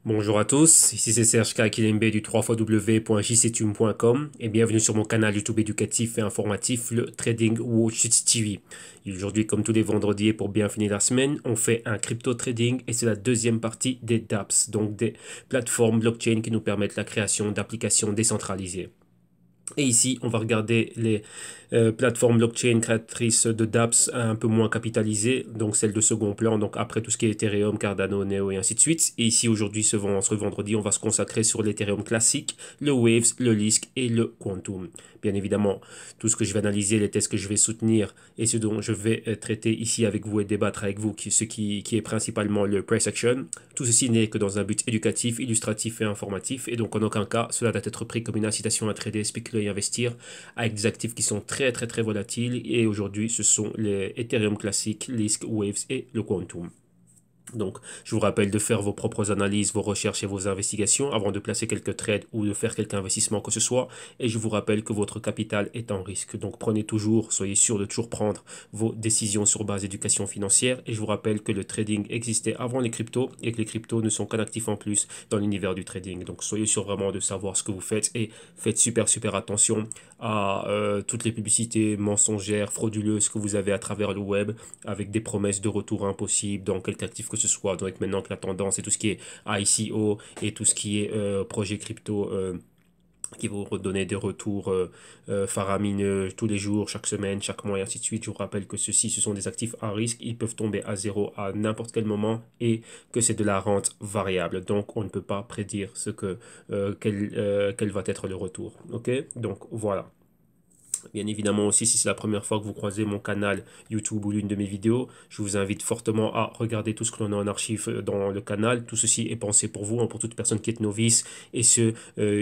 Bonjour à tous, ici c'est Serge Kilembe du 3xw.jctune.com et bienvenue sur mon canal YouTube éducatif et informatif, le Trading Watch TV. Et aujourd'hui, comme tous les vendredis et pour bien finir la semaine, on fait un crypto trading et c'est la deuxième partie des dApps, donc des plateformes blockchain qui nous permettent la création d'applications décentralisées. Et ici, on va regarder les plateformes blockchain créatrices de dApps un peu moins capitalisées, donc celles de second plan, donc après tout ce qui est Ethereum, Cardano, Neo et ainsi de suite. Et ici, aujourd'hui, ce vendredi, on va se consacrer sur l'Ethereum classique, le Waves, le Lisk et le Quantum. Bien évidemment, tout ce que je vais analyser, les tests que je vais soutenir et ce dont je vais traiter ici avec vous et débattre avec vous, qui est principalement le price action. Tout ceci n'est que dans un but éducatif, illustratif et informatif, et donc en aucun cas, cela doit être pris comme une incitation à trader, spéculer et investir avec des actifs qui sont très volatiles. Et aujourd'hui, ce sont les Ethereum classiques, Lisk, Waves et le Quantum. Donc, je vous rappelle de faire vos propres analyses, vos recherches et vos investigations avant de placer quelques trades ou de faire quelque investissement que ce soit. Et je vous rappelle que votre capital est en risque. Donc, prenez toujours, soyez sûr de toujours prendre vos décisions sur base d'éducation financière. Et je vous rappelle que le trading existait avant les cryptos et que les cryptos ne sont qu'un actif en plus dans l'univers du trading. Donc, soyez sûr vraiment de savoir ce que vous faites et faites super attention à toutes les publicités mensongères, frauduleuses que vous avez à travers le web avec des promesses de retour impossibles dans quelque actif que ce soit. Donc maintenant que la tendance et tout ce qui est ICO et tout ce qui est projet crypto qui vont redonner des retours faramineux tous les jours, chaque semaine, chaque mois et ainsi de suite. Je vous rappelle que ceux-ci, ce sont des actifs à risque. Ils peuvent tomber à zéro à n'importe quel moment et que c'est de la rente variable. Donc, on ne peut pas prédire quel va être le retour. OK? Donc, voilà. Bien évidemment aussi, si c'est la première fois que vous croisez mon canal YouTube ou l'une de mes vidéos, je vous invite fortement à regarder tout ce que l'on a en archive dans le canal. Tout ceci est pensé pour vous, hein, pour toute personne qui est novice et ceux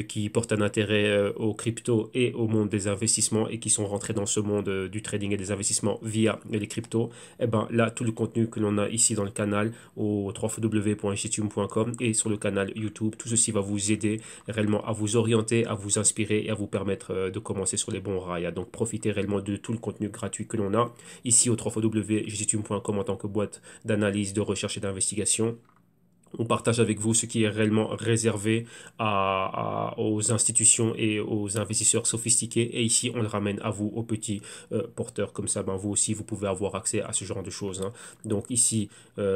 qui portent un intérêt aux cryptos et au monde des investissements et qui sont rentrés dans ce monde du trading et des investissements via les cryptos. Et ben là, tout le contenu que l'on a ici dans le canal au www.institume.com et sur le canal YouTube, tout ceci va vous aider réellement à vous orienter, à vous inspirer et à vous permettre de commencer sur les bons rails. Donc profitez réellement de tout le contenu gratuit que l'on a ici au www.jctune.com en tant que boîte d'analyse, de recherche et d'investigation. On partage avec vous ce qui est réellement réservé aux institutions et aux investisseurs sophistiqués. Et ici, on le ramène à vous, aux petits porteurs. Comme ça, ben, vous aussi, vous pouvez avoir accès à ce genre de choses, hein. Donc ici,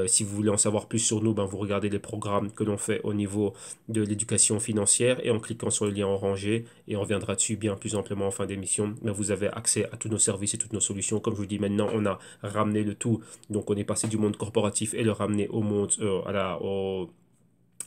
si vous voulez en savoir plus sur nous, ben, vous regardez les programmes que l'on fait au niveau de l'éducation financière. Et en cliquant sur le lien orangé, et on reviendra dessus bien plus amplement en fin d'émission, ben, vous avez accès à tous nos services et toutes nos solutions. Comme je vous dis, maintenant, on a ramené le tout. Donc on est passé du monde corporatif et le ramener au monde,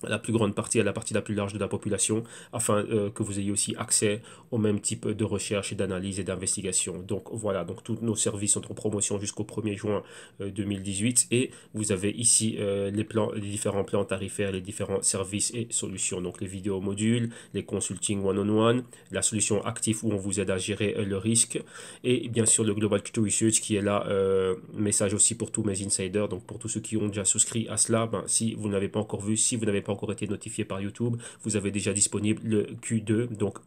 à la plus grande partie, à la partie la plus large de la population, afin que vous ayez aussi accès au même type de recherche et d'analyse et d'investigation. Donc voilà, donc tous nos services sont en promotion jusqu'au 1er juin 2018 et vous avez ici les différents plans tarifaires, les différents services et solutions. Donc les vidéos modules, les consulting one-on-one, la solution active où on vous aide à gérer le risque et bien sûr le Global Crypto Research qui est là, message aussi pour tous mes insiders, donc pour tous ceux qui ont déjà souscrit à cela, ben, si vous n'avez pas encore vu, si vous n'avez pas encore été notifié par YouTube, vous avez déjà disponible le Q2, donc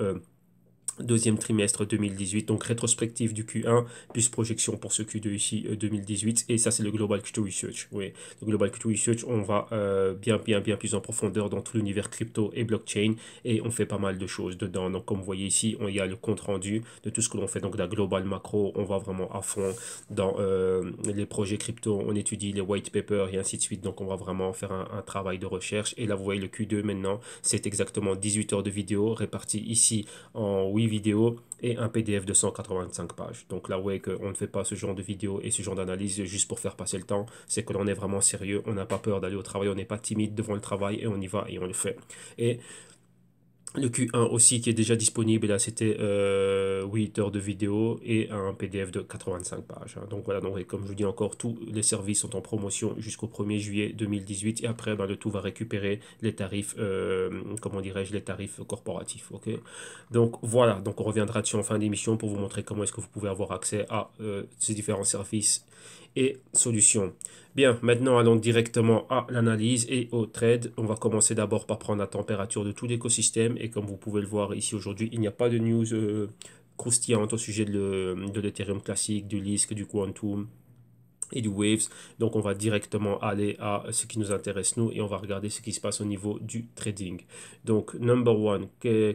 deuxième trimestre 2018, donc rétrospective du Q1, plus projection pour ce Q2 ici 2018, et ça c'est le Global Crypto Research. Oui, le Global Crypto Research, on va bien plus en profondeur dans tout l'univers crypto et blockchain, et on fait pas mal de choses dedans. Donc comme vous voyez ici, il y a le compte rendu de tout ce que l'on fait, donc la global macro, on va vraiment à fond dans les projets crypto, on étudie les white papers et ainsi de suite, donc on va vraiment faire un travail de recherche, et là vous voyez le Q2 maintenant, c'est exactement 18 heures de vidéo réparties ici en 8 vidéos et un PDF de 185 pages. Donc là, ouais, qu'on ne fait pas ce genre de vidéo et ce genre d'analyse juste pour faire passer le temps, c'est que l'on est vraiment sérieux, on n'a pas peur d'aller au travail, on n'est pas timide devant le travail et on y va et on le fait. Et le Q1 aussi qui est déjà disponible, et là c'était 8 heures de vidéo et un PDF de 85 pages, hein. Donc voilà, donc, et comme je vous dis encore, tous les services sont en promotion jusqu'au 1er juillet 2018 et après ben, le tout va récupérer les tarifs, comment dirais-je, les tarifs corporatifs. Ok, donc voilà, donc on reviendra dessus en fin d'émission pour vous montrer comment est-ce que vous pouvez avoir accès à ces différents services et solutions. Bien, maintenant allons directement à l'analyse et au trade. On va commencer d'abord par prendre la température de tout l'écosystème et comme vous pouvez le voir ici aujourd'hui, il n'y a pas de news croustillante au sujet de l'Ethereum classique, du Lisk, du Quantum et du Waves. Donc on va directement aller à ce qui nous intéresse nous et on va regarder ce qui se passe au niveau du trading. Donc number one,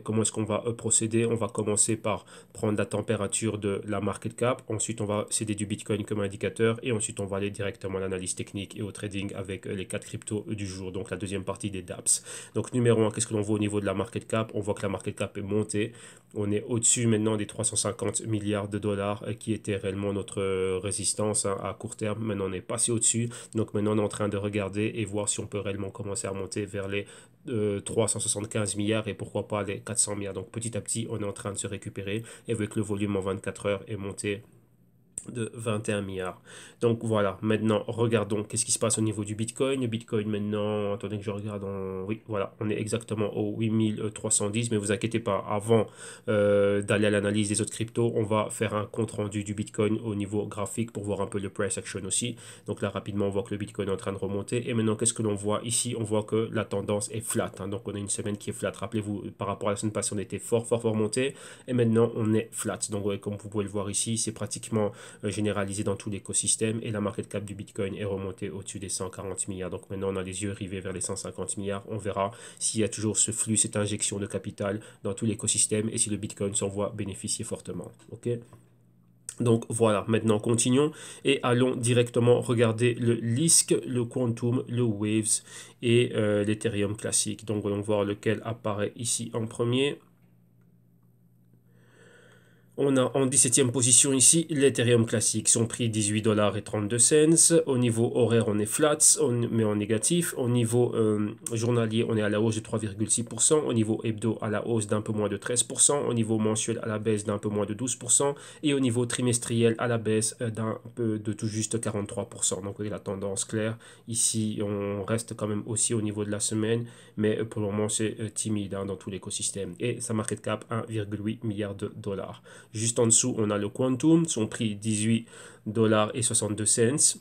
comment est-ce qu'on va procéder? On va commencer par prendre la température de la market cap, ensuite on va céder du Bitcoin comme indicateur et ensuite on va aller directement à l'analyse technique et au trading avec les 4 cryptos du jour, donc la deuxième partie des DApps. Donc numéro un, qu'est-ce que l'on voit au niveau de la market cap? On voit que la market cap est montée, on est au-dessus maintenant des 350 milliards de dollars qui était réellement notre résistance à court terme. Maintenant on est passé au-dessus, donc maintenant on est en train de regarder et voir si on peut réellement commencer à monter vers les 375 milliards et pourquoi pas les 400 milliards. Donc petit à petit on est en train de se récupérer et avec le volume en 24 heures est monté de 21 milliards. Donc voilà, maintenant regardons qu'est-ce qui se passe au niveau du Bitcoin. Le Bitcoin maintenant, attendez que je regarde Oui, voilà, on est exactement au 8310, mais vous inquiétez pas, avant d'aller à l'analyse des autres cryptos, on va faire un compte rendu du Bitcoin au niveau graphique pour voir un peu le price action aussi. Donc là rapidement on voit que le Bitcoin est en train de remonter et maintenant qu'est-ce que l'on voit ici? On voit que la tendance est flat, hein. Donc on a une semaine qui est flat. Rappelez-vous, par rapport à la semaine passée on était fort monté et maintenant on est flat. Donc ouais, comme vous pouvez le voir ici, c'est pratiquement généralisé dans tout l'écosystème et la market cap du Bitcoin est remontée au-dessus des 140 milliards. Donc maintenant on a les yeux rivés vers les 150 milliards. On verra s'il y a toujours ce flux, cette injection de capital dans tout l'écosystème et si le Bitcoin s'en voit bénéficier fortement. Ok. Donc voilà, maintenant continuons et allons directement regarder le Lisk, le Quantum, le Waves et l'Ethereum classique. Donc voyons voir lequel apparaît ici en premier. On a en 17e position ici l'Ethereum classique, son prix 18,32 $. Au niveau horaire, on est flat, mais en négatif. Au niveau journalier, on est à la hausse de 3,6%. Au niveau hebdo, à la hausse d'un peu moins de 13%. Au niveau mensuel, à la baisse d'un peu moins de 12%. Et au niveau trimestriel, à la baisse d'un peu de tout juste 43%. Donc, vous voyez la tendance claire. Ici, on reste quand même aussi au niveau de la semaine, mais pour le moment, c'est timide dans tout l'écosystème. Et sa market cap, 1,8 milliard de dollars. Juste en dessous, on a le Quantum, son prix 18,62 $.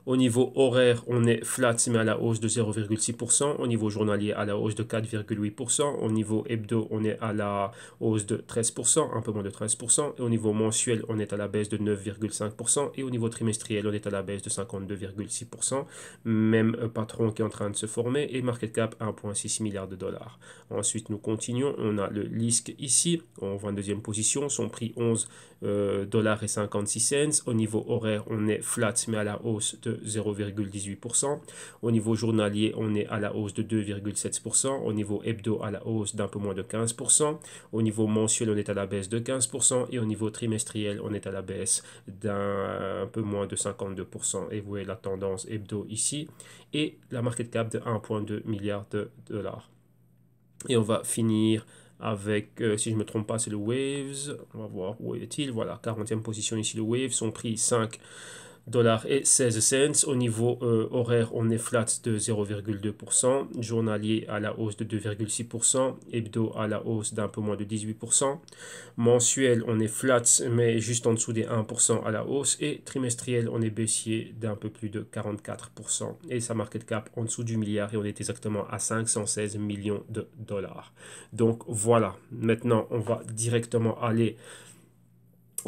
Au niveau horaire, on est flat mais à la hausse de 0,6%. Au niveau journalier, à la hausse de 4,8%. Au niveau hebdo, on est à la hausse de 13%, un peu moins de 13%. Et au niveau mensuel, on est à la baisse de 9,5%. Et au niveau trimestriel, on est à la baisse de 52,6%. Même patron qui est en train de se former. Et market cap 1,6 milliard de dollars. Ensuite, nous continuons. On a le Lisk ici, en 22e position. Son prix 11 dollars et 56 cents. Au niveau horaire, on est flat mais à la hausse de 0,18%. Au niveau journalier, on est à la hausse de 2,7%. Au niveau hebdo, à la hausse d'un peu moins de 15%. Au niveau mensuel, on est à la baisse de 15%. Et au niveau trimestriel, on est à la baisse d'un peu moins de 52%. Et vous voyez la tendance hebdo ici. Et la market cap de 1,2 milliard de dollars. Et on va finir avec, si je ne me trompe pas, c'est le Waves. On va voir où est-il. Voilà, 40e position ici, le Waves. Son prix 5 dollars et 16 cents. Au niveau horaire, on est flat de 0,2%. Journalier à la hausse de 2,6%. Hebdo à la hausse d'un peu moins de 18%. Mensuel, on est flat, mais juste en dessous des 1% à la hausse. Et trimestriel, on est baissier d'un peu plus de 44%. Et sa market cap en dessous du milliard. Et on est exactement à 516 millions de dollars. Donc voilà, maintenant on va directement aller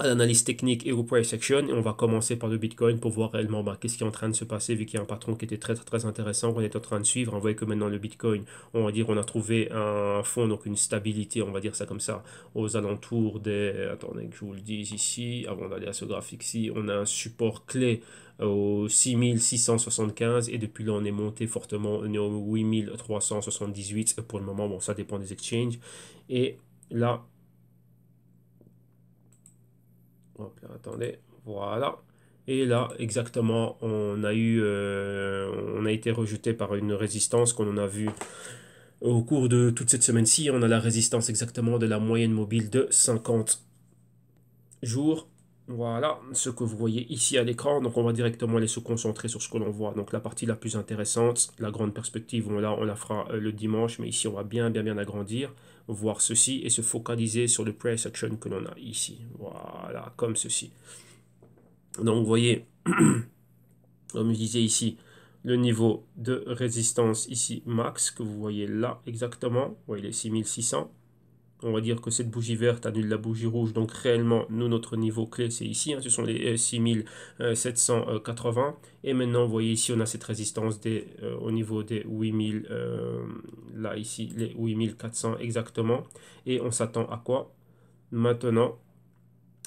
à l'analyse technique et au price action et on va commencer par le Bitcoin pour voir réellement qu'est-ce qui est en train de se passer vu qu'il y a un patron qui était très intéressant qu'on est en train de suivre. On voit que maintenant le Bitcoin, on va dire on a trouvé un fond, donc une stabilité, on va dire ça comme ça, aux alentours des, attendez que je vous le dise ici, avant d'aller à ce graphique-ci, on a un support clé au 6675 et depuis là on est monté fortement, on est au 8378 pour le moment, bon ça dépend des exchanges et là hop là, attendez, voilà. Et là, exactement, on a été rejeté par une résistance qu'on en a vu au cours de toute cette semaine-ci. On a la résistance exactement de la moyenne mobile de 50 jours. Voilà ce que vous voyez ici à l'écran. Donc on va directement aller se concentrer sur ce que l'on voit. Donc la partie la plus intéressante, la grande perspective, on la fera le dimanche. Mais ici on va bien agrandir, voir ceci et se focaliser sur le price action que l'on a ici. Voilà, comme ceci. Donc vous voyez, comme je disais ici, le niveau de résistance ici max que vous voyez là exactement. Vous voyez les 6600. On va dire que cette bougie verte annule la bougie rouge. Donc réellement, nous, notre niveau clé, c'est ici. Hein, ce sont les 6780. Et maintenant, vous voyez ici, on a cette résistance au niveau des 8000. Là, ici, les 8400 exactement. Et on s'attend à quoi? Maintenant,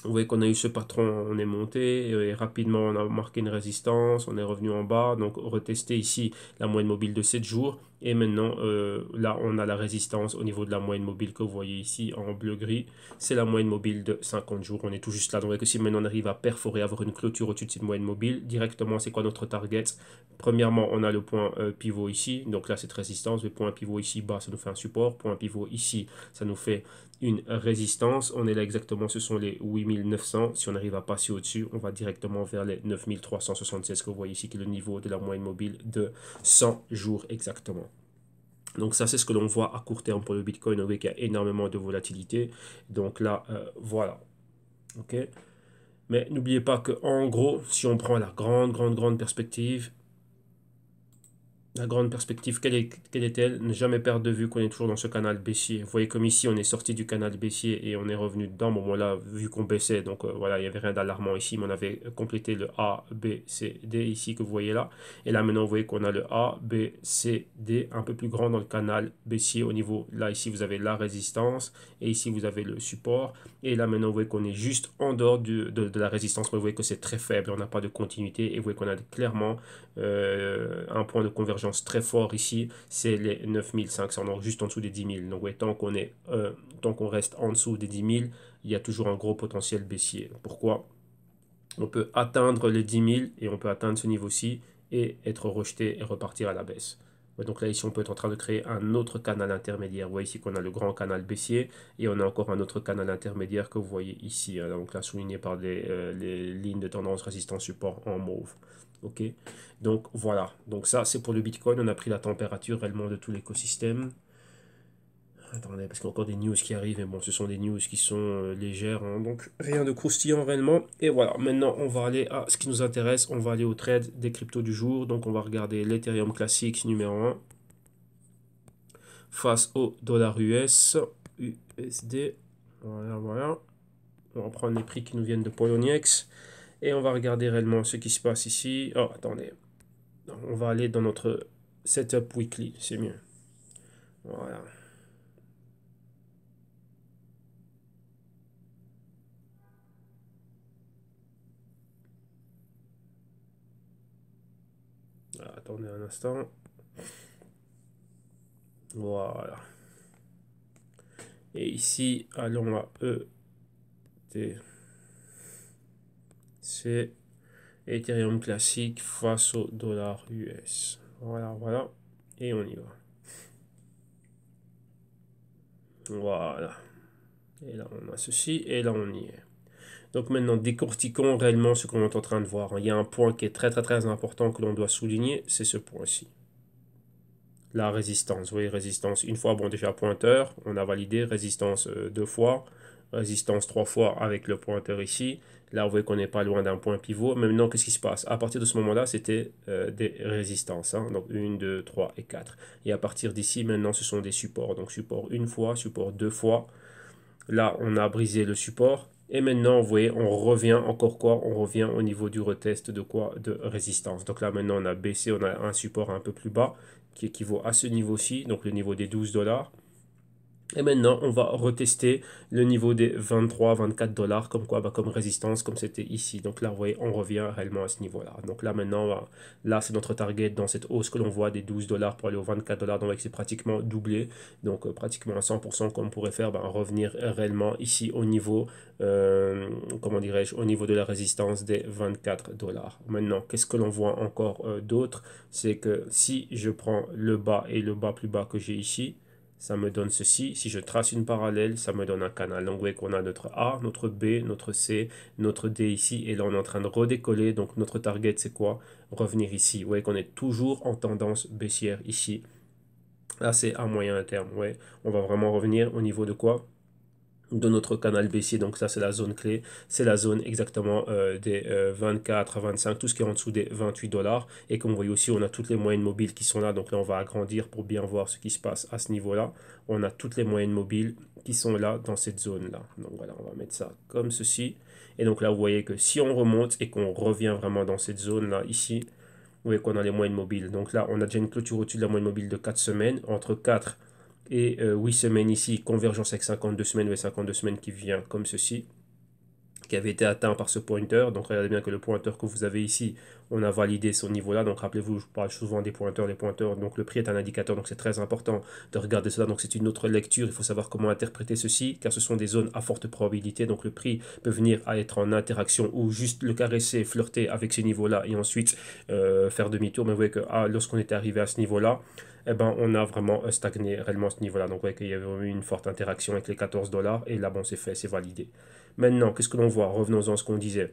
vous voyez qu'on a eu ce patron, on est monté et rapidement on a marqué une résistance, on est revenu en bas, donc retester ici la moyenne mobile de 7 jours et maintenant là on a la résistance au niveau de la moyenne mobile que vous voyez ici en bleu-gris, c'est la moyenne mobile de 50 jours, on est tout juste là, donc vous voyez que si maintenant on arrive à perforer, avoir une clôture au-dessus de cette moyenne mobile, directement c'est quoi notre target? Premièrement on a le point pivot ici, donc là cette résistance, le point pivot ici bas ça nous fait un support, point pivot ici ça nous fait une résistance. On est là exactement, ce sont les 8900. Si on arrive à passer au-dessus, on va directement vers les 9376 que vous voyez ici, qui est le niveau de la moyenne mobile de 100 jours exactement. Donc ça, c'est ce que l'on voit à court terme pour le Bitcoin. On voit qu'il y a énormément de volatilité. Donc là, voilà. OK. Mais n'oubliez pas que en gros, si on prend la grande perspective, la grande perspective, quelle est-elle? Ne jamais perdre de vue qu'on est toujours dans ce canal baissier. Vous voyez comme ici, on est sorti du canal baissier et on est revenu dedans. Bon, moi là, vu qu'on baissait, donc voilà, il n'y avait rien d'alarmant ici, mais on avait complété le A, B, C, D ici que vous voyez là. Et là maintenant, vous voyez qu'on a le A, B, C, D un peu plus grand dans le canal baissier au niveau, là ici, vous avez la résistance et ici, vous avez le support. Et là maintenant, vous voyez qu'on est juste en dehors de la résistance, mais vous voyez que c'est très faible, on n'a pas de continuité et vous voyez qu'on a clairement un point de convergence très fort ici, c'est les 9500, donc juste en dessous des 10 000. Donc ouais, tant qu'on reste en dessous des 10 000, il y a toujours un gros potentiel baissier. Pourquoi? On peut atteindre les 10 000 et on peut atteindre ce niveau-ci et être rejeté et repartir à la baisse. Ouais, donc là, ici, on peut être en train de créer un autre canal intermédiaire. Vous voyez ici qu'on a le grand canal baissier et on a encore un autre canal intermédiaire que vous voyez ici. Hein, donc là, souligné par les lignes de tendance résistance support en mauve. Ok, donc voilà. Donc ça, c'est pour le Bitcoin. On a pris la température réellement de tout l'écosystème. Attendez, parce qu'il y a encore des news qui arrivent, et bon, ce sont des news qui sont légères, hein, donc rien de croustillant réellement. Et voilà, maintenant on va aller à ce qui nous intéresse, on va aller au trade des cryptos du jour. Donc on va regarder l'Ethereum classique numéro 1 face au dollar US, USD. Voilà, voilà. On va prendre les prix qui nous viennent de Poloniex et on va regarder réellement ce qui se passe ici. Oh, attendez, on va aller dans notre setup weekly, c'est mieux. Voilà. Attendez un instant. Voilà. Et ici, allons à ETC, Ethereum classique face au dollar US. Voilà, voilà. Et on y va. Voilà. Et là, on a ceci. Et là, on y est. Donc maintenant, décortiquons réellement ce qu'on est en train de voir. Il y a un point qui est très important que l'on doit souligner. C'est ce point-ci. La résistance. Vous voyez, résistance une fois, bon déjà pointeur, on a validé, résistance deux fois, résistance trois fois avec le pointeur ici. Là, vous voyez qu'on n'est pas loin d'un point pivot. Maintenant, qu'est-ce qui se passe? À partir de ce moment-là, c'était des résistances. Hein, donc 1, 2, 3 et 4. Et à partir d'ici, maintenant, ce sont des supports. Donc support une fois, support deux fois. Là, on a brisé le support. Et maintenant, vous voyez, on revient encore quoi? On revient au niveau du retest de quoi? De résistance. Donc là, maintenant, on a baissé, on a un support un peu plus bas qui équivaut à ce niveau-ci, donc le niveau des 12 dollars. Et maintenant, on va retester le niveau des 23-24 dollars, comme quoi, comme résistance, comme c'était ici. Donc là, vous voyez, on revient réellement à ce niveau-là. Donc là, maintenant, là, c'est notre target dans cette hausse que l'on voit des 12 dollars pour aller aux 24 dollars. Donc c'est pratiquement doublé. Donc pratiquement à 100%, comme on pourrait faire, revenir réellement ici au niveau, comment dirais-je, au niveau de la résistance des 24 dollars. Maintenant, qu'est-ce que l'on voit encore d'autre? C'est que si je prends le bas et le bas plus bas que j'ai ici, ça me donne ceci. Si je trace une parallèle, ça me donne un canal. Donc, vous voyez qu'on a notre A, notre B, notre C, notre D ici. Et là, on est en train de redécoller. Donc, notre target, c'est quoi? Revenir ici. Vous voyez qu'on est toujours en tendance baissière ici. Là, c'est à moyen terme. Ouais. On va vraiment revenir au niveau de quoi? de notre canal baissier. Donc ça, c'est la zone clé. C'est la zone exactement des 24 à 25, tout ce qui est en dessous des 28 dollars. Et comme vous voyez aussi, on a toutes les moyennes mobiles qui sont là. Donc là, on va agrandir pour bien voir ce qui se passe à ce niveau-là. On a toutes les moyennes mobiles qui sont là dans cette zone-là. Donc voilà, on va mettre ça comme ceci. Et donc là, vous voyez que si on remonte et qu'on revient vraiment dans cette zone-là, ici, vous voyez qu'on a les moyennes mobiles. Donc là, on a déjà une clôture au-dessus de la moyenne mobile de 4 semaines. Entre 4 et 8 semaines ici, convergence avec 52 semaines, ou 52 semaines qui vient comme ceci, qui avait été atteint par ce pointer. Donc regardez bien que le pointeur que vous avez ici, on a validé ce niveau-là. Donc rappelez-vous, je parle souvent des pointeurs, les pointeurs. Donc le prix est un indicateur, donc c'est très important de regarder cela. Donc c'est une autre lecture, il faut savoir comment interpréter ceci, car ce sont des zones à forte probabilité. Donc le prix peut venir à être en interaction ou juste le caresser, flirter avec ces niveaux-là et ensuite faire demi-tour. Mais vous voyez que lorsqu'on était arrivé à ce niveau-là, eh ben, on a vraiment stagné réellement à ce niveau-là. Donc, vous voyez qu'il y avait eu une forte interaction avec les 14 dollars. Et là, bon, c'est fait, c'est validé. Maintenant, qu'est-ce que l'on voit? Revenons-en à ce qu'on disait.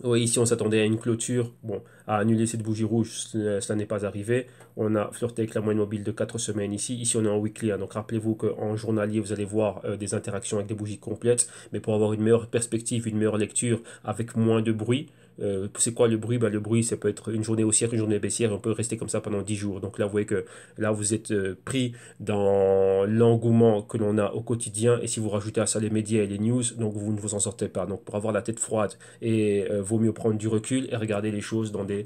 Oui, ici on s'attendait à une clôture, bon, à annuler cette bougie rouge, cela n'est pas arrivé. On a flirté avec la moyenne mobile de 4 semaines ici. Ici on est en weekly, hein, donc rappelez-vous qu'en journalier vous allez voir des interactions avec des bougies complètes, mais pour avoir une meilleure perspective, une meilleure lecture avec moins de bruit. C'est quoi le bruit? Ben, le bruit, ça peut être une journée haussière, une journée baissière, on peut rester comme ça pendant 10 jours. Donc là, vous voyez que là, vous êtes pris dans l'engouement que l'on a au quotidien, et si vous rajoutez à ça les médias et les news, donc vous ne vous en sortez pas. Donc pour avoir la tête froide, et vaut mieux prendre du recul et regarder les choses dans des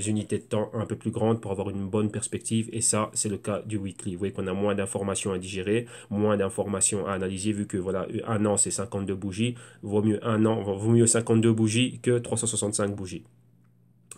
unités de temps un peu plus grandes pour avoir une bonne perspective. Et ça, c'est le cas du weekly. Vous voyez qu'on a moins d'informations à digérer, moins d'informations à analyser, vu que voilà, un an, c'est 52 bougies. Vaut mieux 52 bougies que 365 bougies.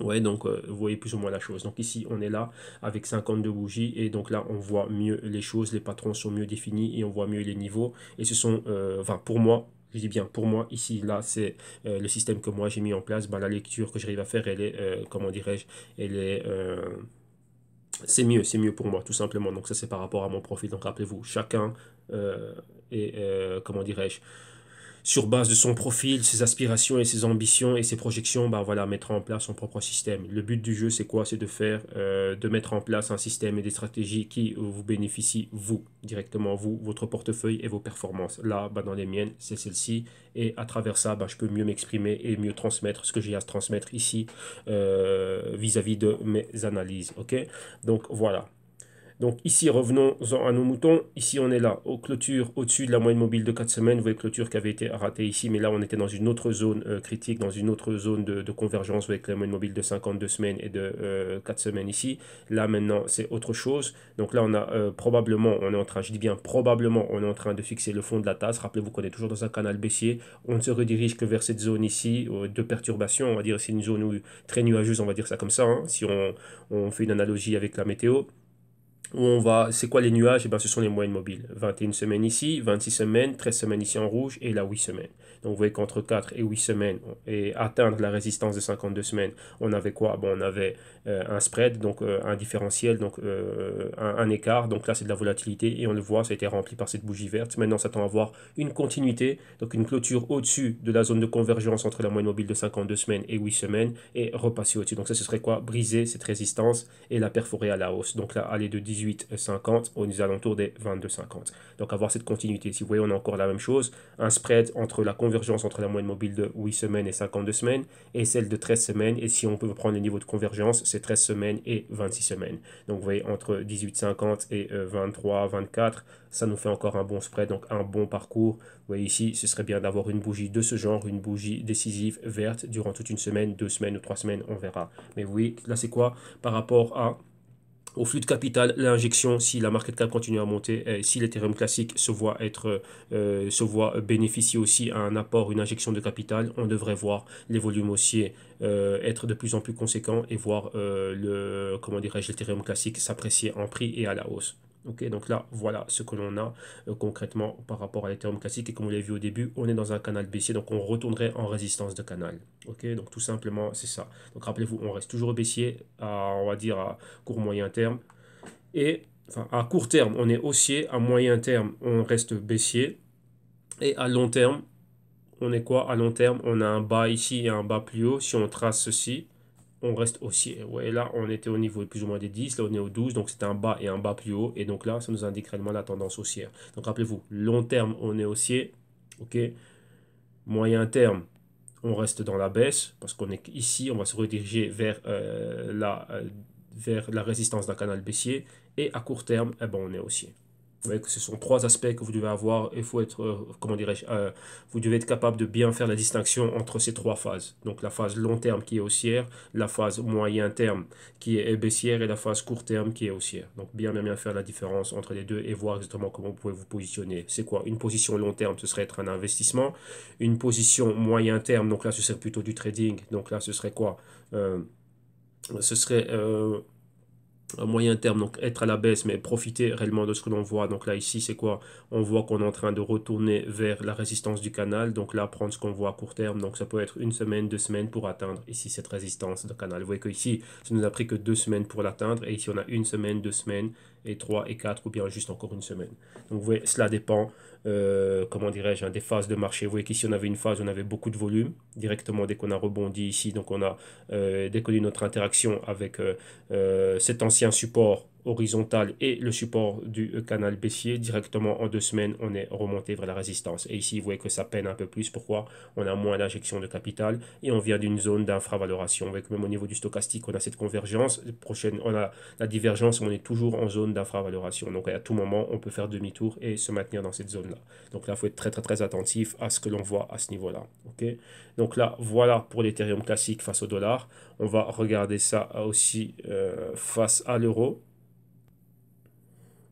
Ouais, donc vous voyez plus ou moins la chose. Donc ici, on est là avec 52 bougies et donc là, on voit mieux les choses, les patrons sont mieux définis et on voit mieux les niveaux. Et ce sont, enfin pour moi, je dis bien pour moi, ici, là, c'est le système que moi j'ai mis en place. Ben, la lecture que j'arrive à faire, elle est, comment dirais-je, elle est... c'est mieux pour moi, tout simplement. Donc ça, c'est par rapport à mon profil. Donc rappelez-vous, chacun est, comment dirais-je, sur base de son profil, ses aspirations et ses ambitions et ses projections, bah voilà, mettre en place son propre système. Le but du jeu, c'est quoi? C'est de faire, de mettre en place un système et des stratégies qui vous bénéficient, vous, directement, vous, votre portefeuille et vos performances. Là, bah, dans les miennes, c'est celle-ci. Et à travers ça, bah, je peux mieux m'exprimer et mieux transmettre ce que j'ai à transmettre ici vis-à-vis de mes analyses. Ok? Donc voilà. Donc ici, revenons à nos moutons. Ici, on est là, aux clôtures au-dessus de la moyenne mobile de 4 semaines. Vous voyez, clôture qui avait été ratée ici, mais là, on était dans une autre zone critique, dans une autre zone de convergence avec la moyenne mobile de 52 semaines et de 4 semaines ici. Là, maintenant, c'est autre chose. Donc là, on a probablement, on est en train, je dis bien probablement, on est en train de fixer le fond de la tasse. Rappelez-vous qu'on est toujours dans un canal baissier. On ne se redirige que vers cette zone ici de perturbation. On va dire c'est une zone très nuageuse, on va dire ça comme ça, hein, si on fait une analogie avec la météo où on va, c'est quoi les nuages? Eh ben, ce sont les moyennes mobiles. 21 semaines ici, 26 semaines, 13 semaines ici en rouge et là 8 semaines. Donc vous voyez qu'entre 4 et 8 semaines et atteindre la résistance de 52 semaines, on avait quoi? Bon, on avait un spread, donc un différentiel, donc un écart. Donc là c'est de la volatilité et on le voit, ça a été rempli par cette bougie verte. Maintenant ça tend à avoir une continuité, donc une clôture au-dessus de la zone de convergence entre la moyenne mobile de 52 semaines et 8 semaines et repasser au-dessus. Donc ça ce serait quoi? Briser cette résistance et la perforer à la hausse. Donc là aller de 18,50 aux alentours des 22,50. Donc avoir cette continuité. Si vous voyez, on a encore la même chose. Un spread entre la convergence entre la moyenne mobile de 8 semaines et 52 semaines et celle de 13 semaines. Et si on peut prendre les niveaux de convergence, c'est 13 semaines et 26 semaines. Donc vous voyez, entre 18,50 et 23, 24, ça nous fait encore un bon spread, donc un bon parcours. Vous voyez ici, ce serait bien d'avoir une bougie de ce genre, une bougie décisive verte durant toute une semaine, 2 semaines ou 3 semaines, on verra. Mais vous voyez, là c'est quoi par rapport au flux de capital, l'injection, si la market cap continue à monter, si l'Ethereum classique se voit bénéficier aussi à un apport, une injection de capital, on devrait voir les volumes haussiers être de plus en plus conséquents et voir comment dirais-je, l'Ethereum classique s'apprécier en prix et à la hausse. Ok, donc là, voilà ce que l'on a concrètement par rapport à l'Ethereum classique. Et comme vous l'avez vu au début, on est dans un canal baissier, donc on retournerait en résistance de canal. Ok, donc tout simplement, c'est ça. Donc rappelez-vous, on reste toujours baissier, on va dire à court moyen terme. Et enfin, à court terme, on est haussier. À moyen terme, on reste baissier. Et à long terme, on est quoi? À long terme, on a un bas ici et un bas plus haut. Si on trace ceci, on reste haussier. Ouais, là, on était au niveau plus ou moins des 10, là, on est au 12, donc c'est un bas et un bas plus haut. Et donc là, ça nous indique réellement la tendance haussière. Donc rappelez-vous, long terme, on est haussier. Ok, moyen terme, on reste dans la baisse parce qu'on est ici, on va se rediriger vers la résistance d'un canal baissier. Et à court terme, eh ben, on est haussier. Vous voyez que ce sont trois aspects que vous devez avoir. Il faut être, comment dirais-je, vous devez être capable de bien faire la distinction entre ces trois phases. Donc la phase long terme qui est haussière, la phase moyen terme qui est baissière et la phase court terme qui est haussière. Donc bien faire la différence entre les deux et voir exactement comment vous pouvez vous positionner. C'est quoi? Une position long terme, ce serait être un investissement. Une position moyen terme, donc là ce serait plutôt du trading. Donc là ce serait quoi? Ce serait à moyen terme, donc être à la baisse, mais profiter réellement de ce que l'on voit. Donc là, ici, c'est quoi? On voit qu'on est en train de retourner vers la résistance du canal. Donc là, prendre ce qu'on voit à court terme. Donc ça peut être une semaine, 2 semaines pour atteindre ici cette résistance de canal. Vous voyez qu'ici, ça nous a pris que 2 semaines pour l'atteindre. Et ici, on a une semaine, 2 semaines, et 3 et 4, ou bien juste encore une semaine. Donc vous voyez, cela dépend, comment dirais-je, hein, des phases de marché. Vous voyez qu'ici, on avait une phase où on avait beaucoup de volume. Directement, dès qu'on a rebondi ici, donc on a, dès qu'on a eu notre interaction avec cet ancien support horizontal et le support du canal baissier, directement en 2 semaines, on est remonté vers la résistance. Et ici, vous voyez que ça peine un peu plus. Pourquoi? On a moins d'injection de capital et on vient d'une zone d'infravaloration. Vous voyez que même au niveau du stochastique, on a cette convergence. Prochaine, on a la divergence, on est toujours en zone d'infravaloration. Donc à tout moment, on peut faire demi-tour et se maintenir dans cette zone-là. Donc là, il faut être très attentif à ce que l'on voit à ce niveau-là. Okay, donc là, voilà pour l'Ethereum classique face au dollar. On va regarder ça aussi face à l'euro.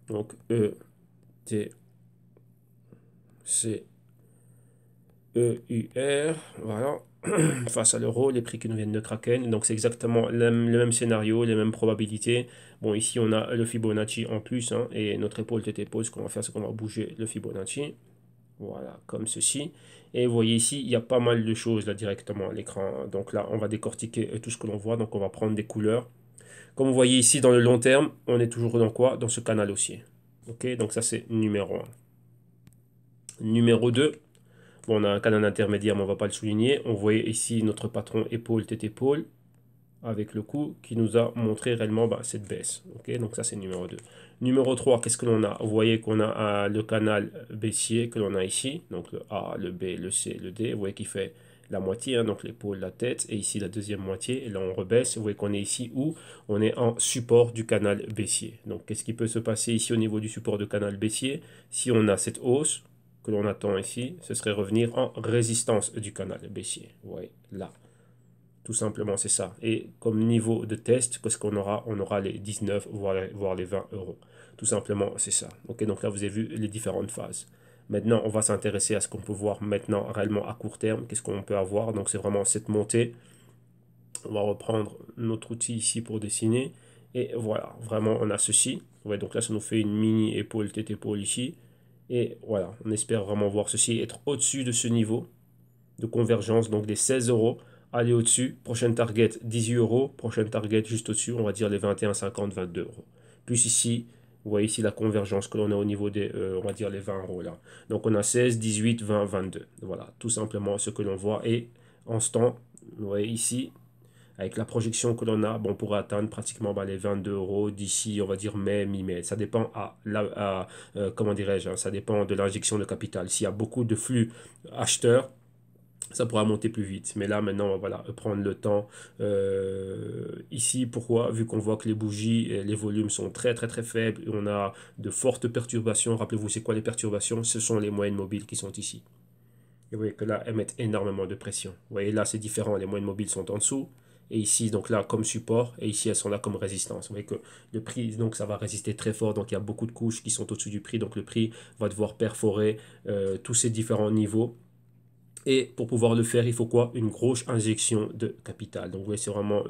Donc E, T, C, E, U, R. Voilà. Face à l'euro, les prix qui nous viennent de Kraken. Donc c'est exactement le même scénario, les mêmes probabilités. Bon, ici on a le Fibonacci en plus. Hein, et notre épaule tête épaule, ce qu'on va faire, c'est qu'on va bouger le Fibonacci. Voilà, comme ceci. Et vous voyez ici, il y a pas mal de choses là directement à l'écran. Donc là, on va décortiquer tout ce que l'on voit. Donc on va prendre des couleurs. Comme vous voyez ici, dans le long terme, on est toujours dans quoi? Dans ce canal haussier. Ok, donc ça c'est numéro 1. Numéro 2, bon, on a un canal intermédiaire, mais on ne va pas le souligner. On voyait ici notre patron épaule, tête, épaule, avec le coup, qui nous a montré réellement cette baisse. Ok, donc ça c'est numéro 2. Numéro 3, qu'est-ce que l'on a? Vous voyez qu'on a le canal baissier que l'on a ici. Donc le A, le B, le C, le D. Vous voyez qu'il fait la moitié, hein, donc l'épaule, la tête, et ici la deuxième moitié, et là on rebaisse, vous voyez qu'on est ici où on est en support du canal baissier. Donc qu'est-ce qui peut se passer ici au niveau du support du canal baissier? Si on a cette hausse que l'on attend ici, ce serait revenir en résistance du canal baissier. Vous voyez, là. Tout simplement, c'est ça. Et comme niveau de test, qu'est-ce qu'on aura? On aura les 19, voire les 20 euros. Tout simplement, c'est ça. Ok, donc là, vous avez vu les différentes phases. Maintenant, on va s'intéresser à ce qu'on peut voir maintenant réellement à court terme. Qu'est-ce qu'on peut avoir? Donc, c'est vraiment cette montée. On va reprendre notre outil ici pour dessiner. Et voilà, vraiment, on a ceci. Ouais, donc là, ça nous fait une mini épaule, tête, épaule ici. Et voilà, on espère vraiment voir ceci être au-dessus de ce niveau de convergence, donc des 16 euros. Aller au-dessus, prochaine target 18 euros, prochaine target juste au-dessus, on va dire les 21,50, 22 euros. Plus ici, vous voyez ici la convergence que l'on a au niveau des, on va dire les 20 euros là. Donc on a 16, 18, 20, 22. Voilà, tout simplement ce que l'on voit. Et en ce temps, vous voyez ici, avec la projection que l'on a, bon, on pourrait atteindre pratiquement les 22 euros d'ici, on va dire mai, mi-mai. Ça dépend comment dirais-je, hein, ça dépend de l'injection de capital. S'il y a beaucoup de flux acheteurs, ça pourra monter plus vite. Mais là, maintenant, voilà, prendre le temps. Ici, pourquoi? Vu qu'on voit que les bougies et les volumes sont très faibles, et on a de fortes perturbations. Rappelez-vous, c'est quoi les perturbations? Ce sont les moyennes mobiles qui sont ici. Et vous voyez que là, elles mettent énormément de pression. Vous voyez, là, c'est différent. Les moyennes mobiles sont en dessous. Et ici, donc là, comme support. Et ici, elles sont là comme résistance. Vous voyez que le prix, donc, ça va résister très fort. Donc, il y a beaucoup de couches qui sont au-dessus du prix. Donc, le prix va devoir perforer tous ces différents niveaux. Et pour pouvoir le faire, il faut quoi? Une grosse injection de capital. Donc, vous voyez, c'est vraiment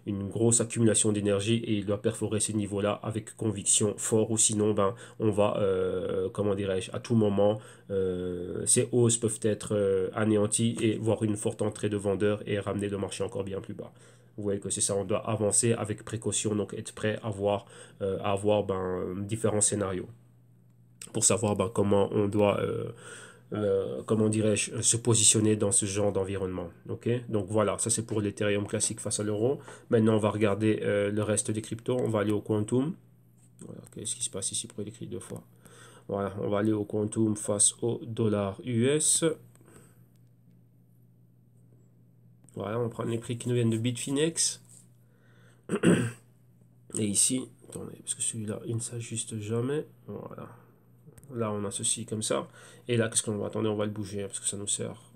une grosse accumulation d'énergie et il doit perforer ces niveaux-là avec conviction fort ou sinon, on va, comment dirais-je, à tout moment, ces hausses peuvent être anéanties et voir une forte entrée de vendeurs et ramener le marché encore bien plus bas. Vous voyez que c'est ça, on doit avancer avec précaution, donc être prêt à avoir différents scénarios pour savoir comment on doit comment dirais-je, se positionner dans ce genre d'environnement. Ok, donc voilà, ça c'est pour l'Ethereum classique face à l'euro. Maintenant, on va regarder le reste des cryptos. On va aller au Quantum. Voilà, qu'est-ce qui se passe ici? Pour écrit 2 fois. Voilà, on va aller au Quantum face au dollar US. Voilà, on prend les prix qui nous viennent de Bitfinex. Et ici, attendez, parce que celui-là, il ne s'ajuste jamais. Voilà. Là, on a ceci comme ça. Et là, qu'est-ce qu'on va? Attendez, on va le bouger, parce que ça nous sert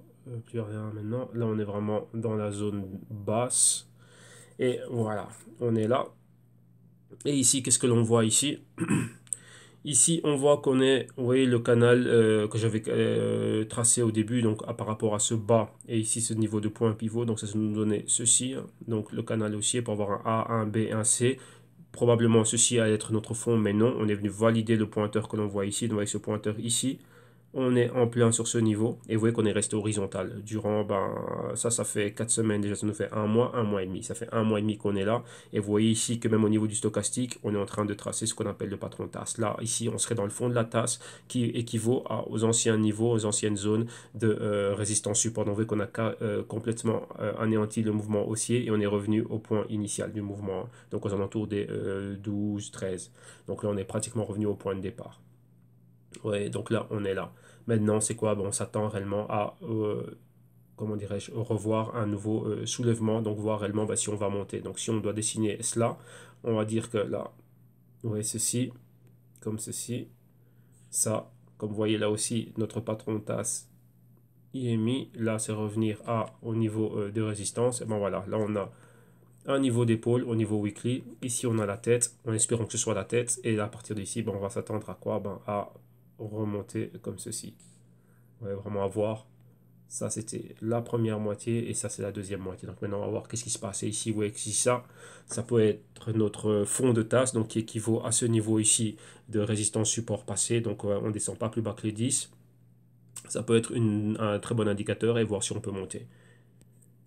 plus à rien maintenant. Là, on est vraiment dans la zone basse. Et voilà, on est là. Et ici, qu'est-ce que l'on voit ici? Ici, on voit qu'on est, vous voyez, le canal que j'avais tracé au début, donc par rapport à ce bas, et ici ce niveau de point pivot, donc ça nous donnait ceci, hein. Donc le canal haussier pour avoir un A, un B, un C. Probablement ceci allait être notre fond, mais non, on est venu valider le pointeur que l'on voit ici, donc avec ce pointeur ici. On est en plein sur ce niveau et vous voyez qu'on est resté horizontal durant, ça fait 4 semaines déjà, ça nous fait un mois et demi. Ça fait un mois et demi qu'on est là et vous voyez ici que même au niveau du stochastique, on est en train de tracer ce qu'on appelle le patron tasse. Là, ici, on serait dans le fond de la tasse qui équivaut aux anciens niveaux, aux anciennes zones de résistance support. Donc, vous voyez qu'on a complètement anéanti le mouvement haussier et on est revenu au point initial du mouvement, hein. Donc aux alentours des 12, 13. Donc là, on est pratiquement revenu au point de départ. Ouais, donc là, on est là. Maintenant, c'est quoi? Bon, on s'attend réellement à, comment dirais-je, revoir un nouveau soulèvement, donc voir réellement si on va monter. Donc si on doit dessiner cela, on va dire que là, ouais, ceci, comme ceci, ça, comme vous voyez là aussi, notre patron tasse IMI, là, c'est revenir au niveau de résistance. Et ben voilà, là, on a un niveau d'épaule au niveau weekly. Ici, on a la tête, en espérant que ce soit la tête. Et à partir d'ici, on va s'attendre à quoi? À remonter comme ceci. Ouais, vraiment à voir. Ça, c'était la première moitié et ça, c'est la deuxième moitié. Donc maintenant, on va voir qu'est-ce qui se passe. Et ici, vous voyez que si ça peut être notre fond de tasse, donc qui équivaut à ce niveau ici de résistance support passé. Donc on ne descend pas plus bas que les 10. Ça peut être un très bon indicateur et voir si on peut monter.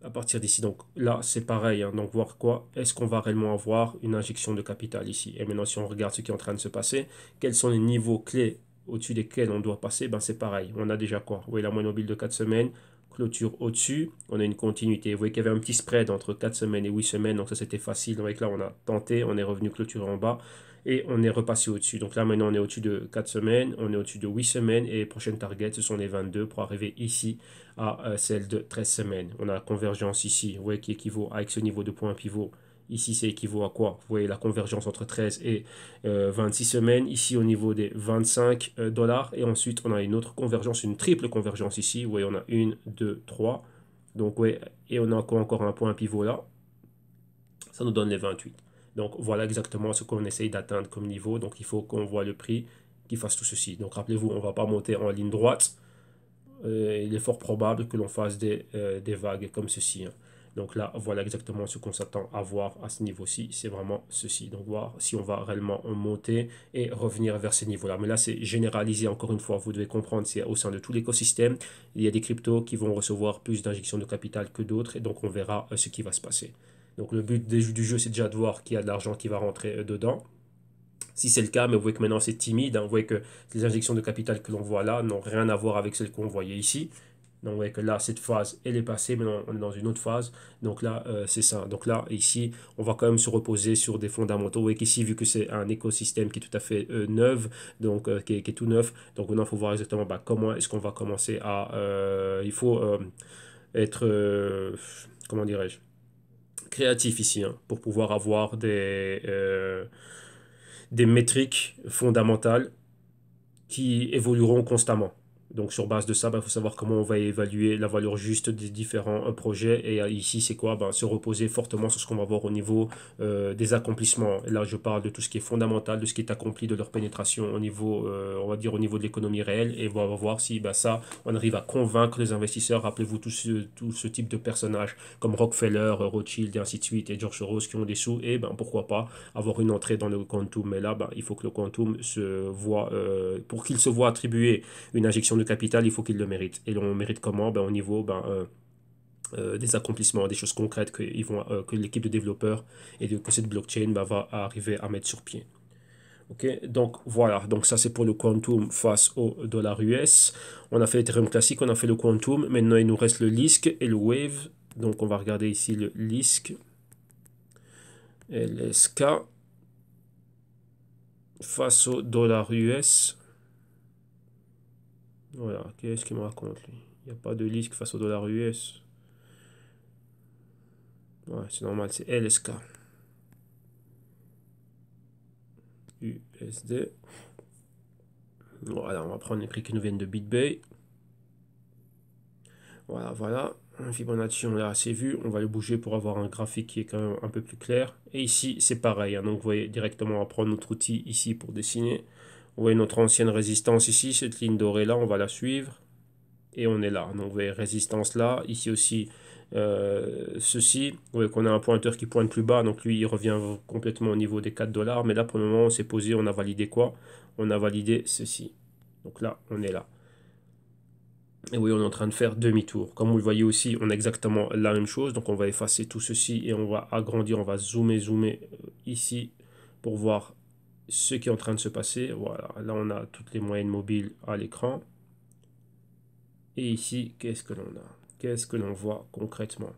À partir d'ici, donc là, c'est pareil, hein. Donc voir quoi? Est-ce qu'on va réellement avoir une injection de capital ici? Et maintenant, si on regarde ce qui est en train de se passer, quels sont les niveaux clés au-dessus desquels on doit passer? Ben, c'est pareil. On a déjà quoi? Vous voyez la moyenne mobile de 4 semaines, clôture au-dessus, on a une continuité. Vous voyez qu'il y avait un petit spread entre 4 semaines et 8 semaines, donc ça c'était facile. Donc là, on a tenté, on est revenu clôturer en bas et on est repassé au-dessus. Donc là, maintenant, on est au-dessus de 4 semaines, on est au-dessus de 8 semaines et les prochaines targets, ce sont les 22 pour arriver ici à celle de 13 semaines. On a la convergence ici, vous voyez, qui équivaut avec ce niveau de point pivot. Ici, c'est équivaut à quoi? Vous voyez la convergence entre 13 et 26 semaines. Ici, au niveau des 25 dollars. Et ensuite, on a une autre convergence, une triple convergence ici. Vous voyez, on a 1, 2, 3. Donc, ouais, et on a encore un point pivot là. Ça nous donne les 28. Donc, voilà exactement ce qu'on essaye d'atteindre comme niveau. Donc, il faut qu'on voit le prix qui fasse tout ceci. Donc, rappelez-vous, on ne va pas monter en ligne droite. Il est fort probable que l'on fasse des vagues comme ceci, hein. Donc là, voilà exactement ce qu'on s'attend à voir à ce niveau-ci. C'est vraiment ceci. Donc voir si on va réellement monter et revenir vers ces niveaux-là. Mais là, c'est généralisé encore une fois. Vous devez comprendre, c'est au sein de tout l'écosystème. Il y a des cryptos qui vont recevoir plus d'injections de capital que d'autres. Et donc, on verra ce qui va se passer. Donc le but du jeu, c'est déjà de voir qu'il y a de l'argent qui va rentrer dedans. Si c'est le cas, mais vous voyez que maintenant c'est timide, hein. Vous voyez que les injections de capital que l'on voit là n'ont rien à voir avec celles qu'on voyait ici. Donc vous voyez que là, cette phase, elle est passée, maintenant on est dans une autre phase. Donc là, c'est ça. Donc là, ici, on va quand même se reposer sur des fondamentaux. Vous voyez qu'ici, vu que c'est un écosystème qui est tout à fait neuf, donc qui est tout neuf, donc maintenant, il faut voir exactement comment est-ce qu'on va commencer à... il faut être, comment dirais-je, créatif ici, hein, pour pouvoir avoir des métriques fondamentales qui évolueront constamment. Donc sur base de ça, il faut savoir comment on va évaluer la valeur juste des différents projets. Et ici, c'est quoi? Se reposer fortement sur ce qu'on va voir au niveau des accomplissements. Et là, je parle de tout ce qui est fondamental, de ce qui est accompli, de leur pénétration au niveau, on va dire, au niveau de l'économie réelle. Et on va voir si ça, on arrive à convaincre les investisseurs. Rappelez-vous tout ce type de personnages comme Rockefeller, Rothschild et ainsi de suite, et George Soros qui ont des sous. Et pourquoi pas avoir une entrée dans le quantum. Mais là, il faut que le quantum se voit, pour qu'il se voit attribuer une injection de capital, il faut qu'il le mérite. Et on mérite comment? Au niveau des accomplissements, des choses concrètes que l'équipe de développeurs et que cette blockchain va arriver à mettre sur pied. Ok, donc voilà, donc ça c'est pour le quantum face au dollar US. On a fait l'Ethereum classique, on a fait le quantum. Maintenant il nous reste le LISC et le Wave. Donc on va regarder ici le LISC. LSK face au dollar US. Voilà, qu'est-ce qu'il me raconte lui? Il n'y a pas de risque face au dollar US. Ouais, c'est normal, c'est LSK. USD. Voilà, on va prendre les prix qui nous viennent de BitBay. Voilà, voilà. Un Fibonacci, on l'a assez vu. On va le bouger pour avoir un graphique qui est quand même un peu plus clair. Et ici, c'est pareil, hein. Donc, vous voyez, directement, on va prendre notre outil ici pour dessiner. Vous voyez notre ancienne résistance ici, cette ligne dorée là, on va la suivre. Et on est là. Donc, vous voyez, résistance là. Ici aussi, ceci. Vous voyez qu'on a un pointeur qui pointe plus bas. Donc, lui, il revient complètement au niveau des 4 dollars. Mais là, pour le moment, on s'est posé, on a validé quoi? On a validé ceci. Donc là, on est là. Et oui, on est en train de faire demi-tour. Comme vous le voyez aussi, on a exactement la même chose. Donc on va effacer tout ceci et on va agrandir, on va zoomer ici pour voir ce qui est en train de se passer. Voilà, là on a toutes les moyennes mobiles à l'écran. Et ici, qu'est-ce que l'on a? Qu'est-ce que l'on voit concrètement?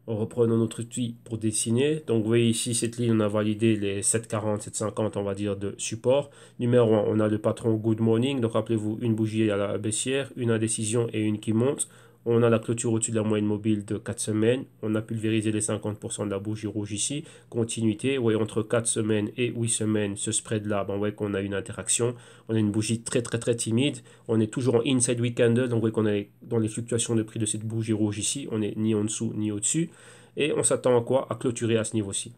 Reprenons notre outil pour dessiner. Donc vous voyez ici cette ligne, on a validé les 740, 750 on va dire de support. Numéro 1, on a le patron Good Morning. Donc rappelez-vous, une bougie à la baissière, une indécision et une qui monte. On a la clôture au-dessus de la moyenne mobile de 4 semaines. On a pulvérisé les 50% de la bougie rouge ici. Continuité, vous voyez entre 4 semaines et 8 semaines, ce spread-là, ben, vous voyez qu'on a une interaction. On a une bougie très timide. On est toujours en inside week candle. Donc vous voyez qu'on est dans les fluctuations de prix de cette bougie rouge ici. On n'est ni en dessous ni au-dessus. Et on s'attend à quoi? À clôturer à ce niveau-ci.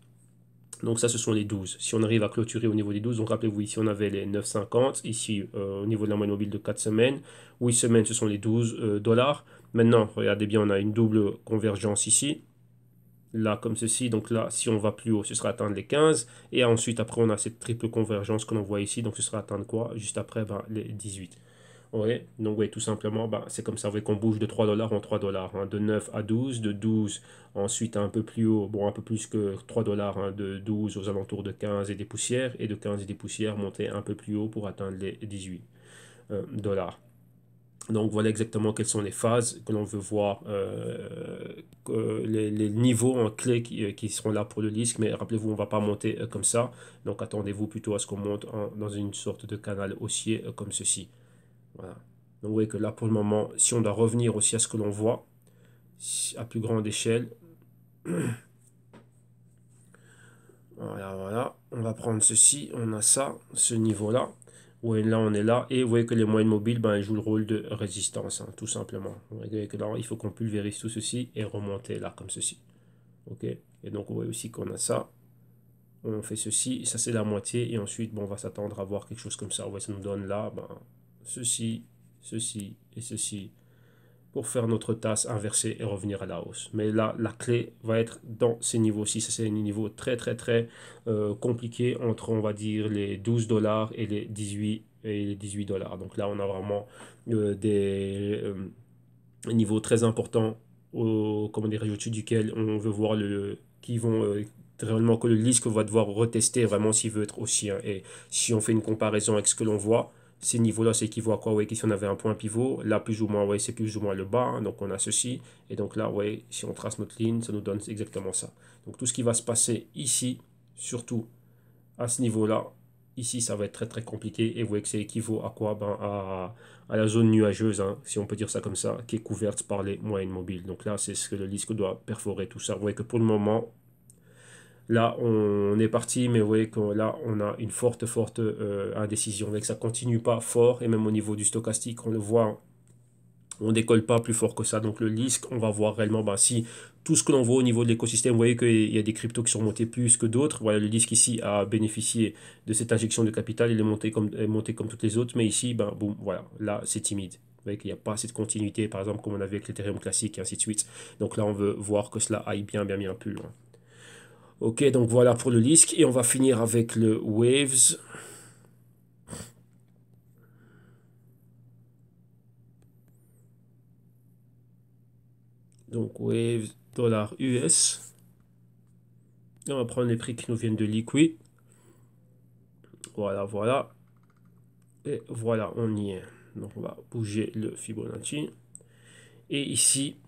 Donc ça, ce sont les 12. Si on arrive à clôturer au niveau des 12, donc rappelez-vous, ici on avait les 9,50, ici au niveau de la moyenne mobile de 4 semaines. 8 semaines, ce sont les 12 dollars. Maintenant, regardez bien, on a une double convergence ici. Là, comme ceci. Donc là, si on va plus haut, ce sera atteindre les 15. Et ensuite, après, on a cette triple convergence que l'on voit ici. Donc ce sera atteindre quoi? Juste après, ben, les 18. Ouais, donc oui, tout simplement, bah, c'est comme ça qu'on bouge de 3 dollars en 3 dollars, hein, de 9 à 12, de 12 ensuite un peu plus haut, bon un peu plus que 3 dollars, hein, de 12 aux alentours de 15 et des poussières, et de 15 et des poussières monter un peu plus haut pour atteindre les 18 dollars. Donc voilà exactement quelles sont les phases que l'on veut voir, les niveaux en clé qui seront là pour le disque, mais rappelez-vous, on ne va pas monter comme ça, donc attendez-vous plutôt à ce qu'on monte dans une sorte de canal haussier comme ceci. Voilà. Donc vous voyez que là, pour le moment, si on doit revenir aussi à ce que l'on voit, à plus grande échelle, voilà, voilà, on va prendre ceci, on a ça, ce niveau-là. Oui, là, on est là. Et vous voyez que les moyennes mobiles, ben, elles jouent le rôle de résistance, hein, tout simplement. Vous voyez que là, il faut qu'on pulvérise tout ceci et remonter là, comme ceci. OK? Et donc, vous voyez aussi qu'on a ça. On fait ceci, ça c'est la moitié. Et ensuite, bon, on va s'attendre à voir quelque chose comme ça. Vous voyez, ça nous donne là, ben, ceci, ceci et ceci, pour faire notre tasse inversée et revenir à la hausse. Mais là, la clé va être dans ces niveaux-ci. Ça, c'est un niveau très compliqué entre, on va dire, les 12 dollars et les 18 dollars. Donc là, on a vraiment des niveaux très importants comment dire, au-dessus duquel on veut voir qui vont réellement que le risque va devoir retester vraiment s'il veut être aussi, hein. Et si on fait une comparaison avec ce que l'on voit, ces niveaux-là, c'est équivaut à quoi? Ouais, si on avait un point pivot, là plus ou moins, ouais, c'est plus ou moins le bas, hein. Donc on a ceci, et donc là, ouais, si on trace notre ligne, ça nous donne exactement ça. Donc tout ce qui va se passer ici, surtout à ce niveau-là, ici, ça va être très compliqué. Et vous voyez que c'est équivaut à quoi? Ben, à la zone nuageuse, hein, si on peut dire ça comme ça, qui est couverte par les moyennes mobiles. Donc là, c'est ce que le disque doit perforer, tout ça. Vous voyez que pour le moment, là, on est parti, mais vous voyez que là, on a une forte indécision. Vous voyez que ça continue pas fort, et même au niveau du stochastique, on le voit, on décolle pas plus fort que ça. Donc le disque, on va voir réellement ben, si tout ce que l'on voit au niveau de l'écosystème, vous voyez qu'il y a des cryptos qui sont montés plus que d'autres. Voilà, le disque ici a bénéficié de cette injection de capital, il est monté comme toutes les autres, mais ici, ben, boum, voilà, là c'est timide. Vous voyez qu'il n'y a pas cette continuité, par exemple, comme on avait avec l'Ethereum classique et ainsi de suite. Donc là, on veut voir que cela aille bien plus loin. Ok, donc voilà pour le disque, et on va finir avec le Waves. Donc Waves, dollar US. Et on va prendre les prix qui nous viennent de Liquid. Voilà, voilà. Et voilà, on y est. Donc on va bouger le Fibonacci. Et ici,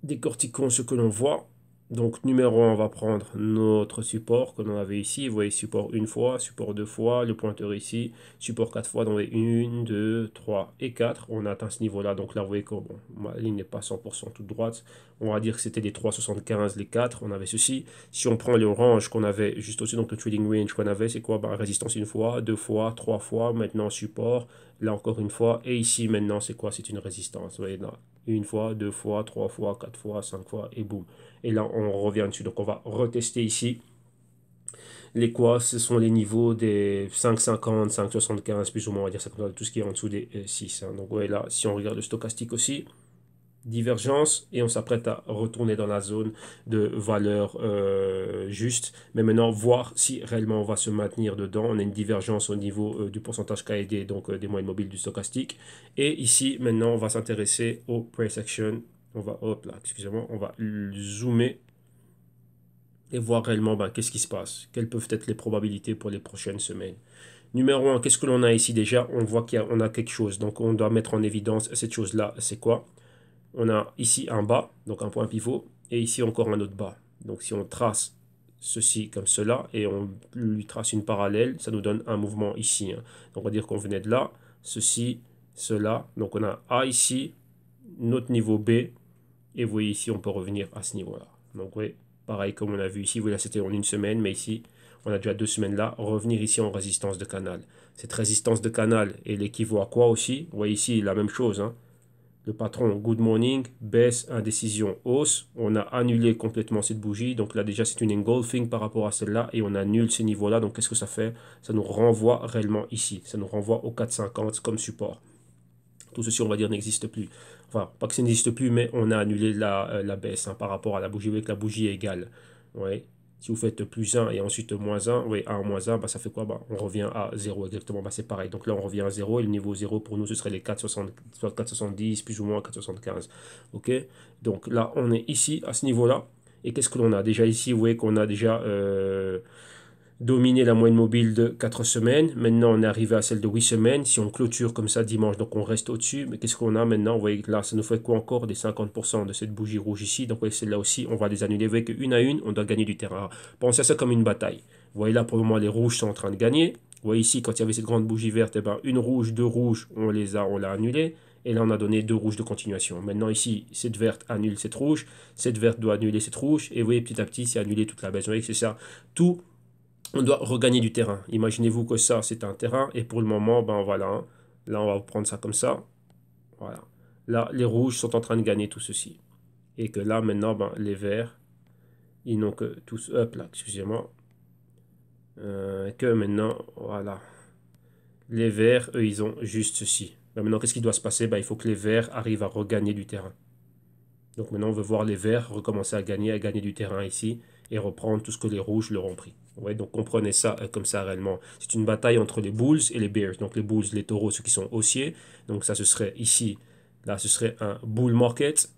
décortiquons ce que l'on voit. Donc numéro 1, on va prendre notre support que l'on avait ici. Vous voyez support une fois, support deux fois, le pointeur ici, support quatre fois. Donc 1, 2, 3 et 4. On a atteint ce niveau-là. Donc là, vous voyez que bon, ma ligne n'est pas 100% toute droite. On va dire que c'était les 3,75, les 4. On avait ceci. Si on prend le range qu'on avait juste au-dessus, donc le trading range qu'on avait, c'est quoi? Ben, résistance une fois, deux fois, trois fois. Maintenant support. Là encore une fois. Et ici maintenant, c'est quoi? C'est une résistance. Vous voyez là. Une fois, deux fois, trois fois, quatre fois, cinq fois et boum. Et là, on revient dessus. Donc, on va retester ici. Les quoi, ce sont les niveaux des 5,50, 5,75, plus ou moins, on va dire ça comme ça, tout ce qui est en dessous des 6. Hein. Donc, ouais, là, si on regarde le stochastique aussi, divergence, et on s'apprête à retourner dans la zone de valeur juste. Mais maintenant, voir si réellement on va se maintenir dedans. On a une divergence au niveau du pourcentage KD, donc des moyennes mobiles du stochastique. Et ici, maintenant, on va s'intéresser au price action. On va, hop là, excusez-moi, on va zoomer et voir réellement ben, qu'est-ce qui se passe, quelles peuvent être les probabilités pour les prochaines semaines. Numéro 1, qu'est-ce que l'on a ici déjà? On voit qu'on a quelque chose, donc on doit mettre en évidence cette chose-là, c'est quoi? On a ici un bas, donc un point pivot, et ici encore un autre bas. Donc si on trace ceci comme cela, et on lui trace une parallèle, ça nous donne un mouvement ici. Hein. Donc on va dire qu'on venait de là, ceci, cela, donc on a A ici, notre niveau B, et vous voyez ici, on peut revenir à ce niveau-là. Donc, oui, pareil comme on a vu ici, vous voyez, là c'était en une semaine, mais ici, on a déjà 2 semaines là. Revenir ici en résistance de canal. Cette résistance de canal, elle équivaut à quoi aussi? Vous voyez ici, la même chose. Hein. Le patron, good morning, baisse, indécision, hausse. On a annulé complètement cette bougie. Donc là, déjà, c'est une engulfing par rapport à celle-là. Et on annule ces niveaux-là. Donc, qu'est-ce que ça fait? Ça nous renvoie réellement ici. Ça nous renvoie au 4,50 comme support. Tout ceci, on va dire, n'existe plus. Enfin, pas que ça n'existe plus, mais on a annulé la baisse hein, par rapport à la bougie. Vous voyez que la bougie est égale. Ouais. Si vous faites plus 1 et ensuite moins 1, oui, 1 moins 1, bah, ça fait quoi? Bah, on revient à 0 exactement. Bah, c'est pareil. Donc là, on revient à 0 et le niveau 0 pour nous, ce serait les 4,70, plus ou moins 4,75. OK? Donc là, on est ici, à ce niveau-là. Et qu'est-ce que l'on a? Déjà ici, vous voyez qu'on a déjà dominer la moyenne mobile de 4 semaines. Maintenant, on est arrivé à celle de 8 semaines. Si on clôture comme ça dimanche, donc on reste au-dessus. Mais qu'est-ce qu'on a maintenant? Vous voyez que là, ça nous fait quoi encore? Des 50% de cette bougie rouge ici. Donc, vous voyez, celle-là aussi, on va les annuler. Vous voyez qu'une à une, on doit gagner du terrain. Pensez à ça comme une bataille. Vous voyez là, pour le moment, les rouges sont en train de gagner. Vous voyez ici, quand il y avait cette grande bougie verte, eh ben, une rouge, deux rouges, on l'a annulé. Et là, on a donné deux rouges de continuation. Maintenant, ici, cette verte annule cette rouge. Cette verte doit annuler cette rouge. Et vous voyez, petit à petit, c'est annulé toute la baisse. Vous voyez que c'est ça. Tout on doit regagner du terrain. Imaginez-vous que ça, c'est un terrain. Et pour le moment, ben voilà. Hein. Là, on va prendre ça comme ça. Voilà. Là, les rouges sont en train de gagner tout ceci. Et que là, maintenant, ben, les verts, ils n'ont que tous... Hop là, excusez-moi. Que maintenant, voilà. Les verts, eux, ils ont juste ceci. Ben, maintenant, qu'est-ce qui doit se passer? Ben, il faut que les verts arrivent à regagner du terrain. Donc maintenant, on veut voir les verts recommencer à gagner du terrain ici et reprendre tout ce que les rouges leur ont pris. Ouais, donc comprenez ça comme ça réellement. C'est une bataille entre les Bulls et les Bears. Donc les Bulls, les taureaux, ceux qui sont haussiers. Donc ça, ce serait ici. Là, ce serait un bull market.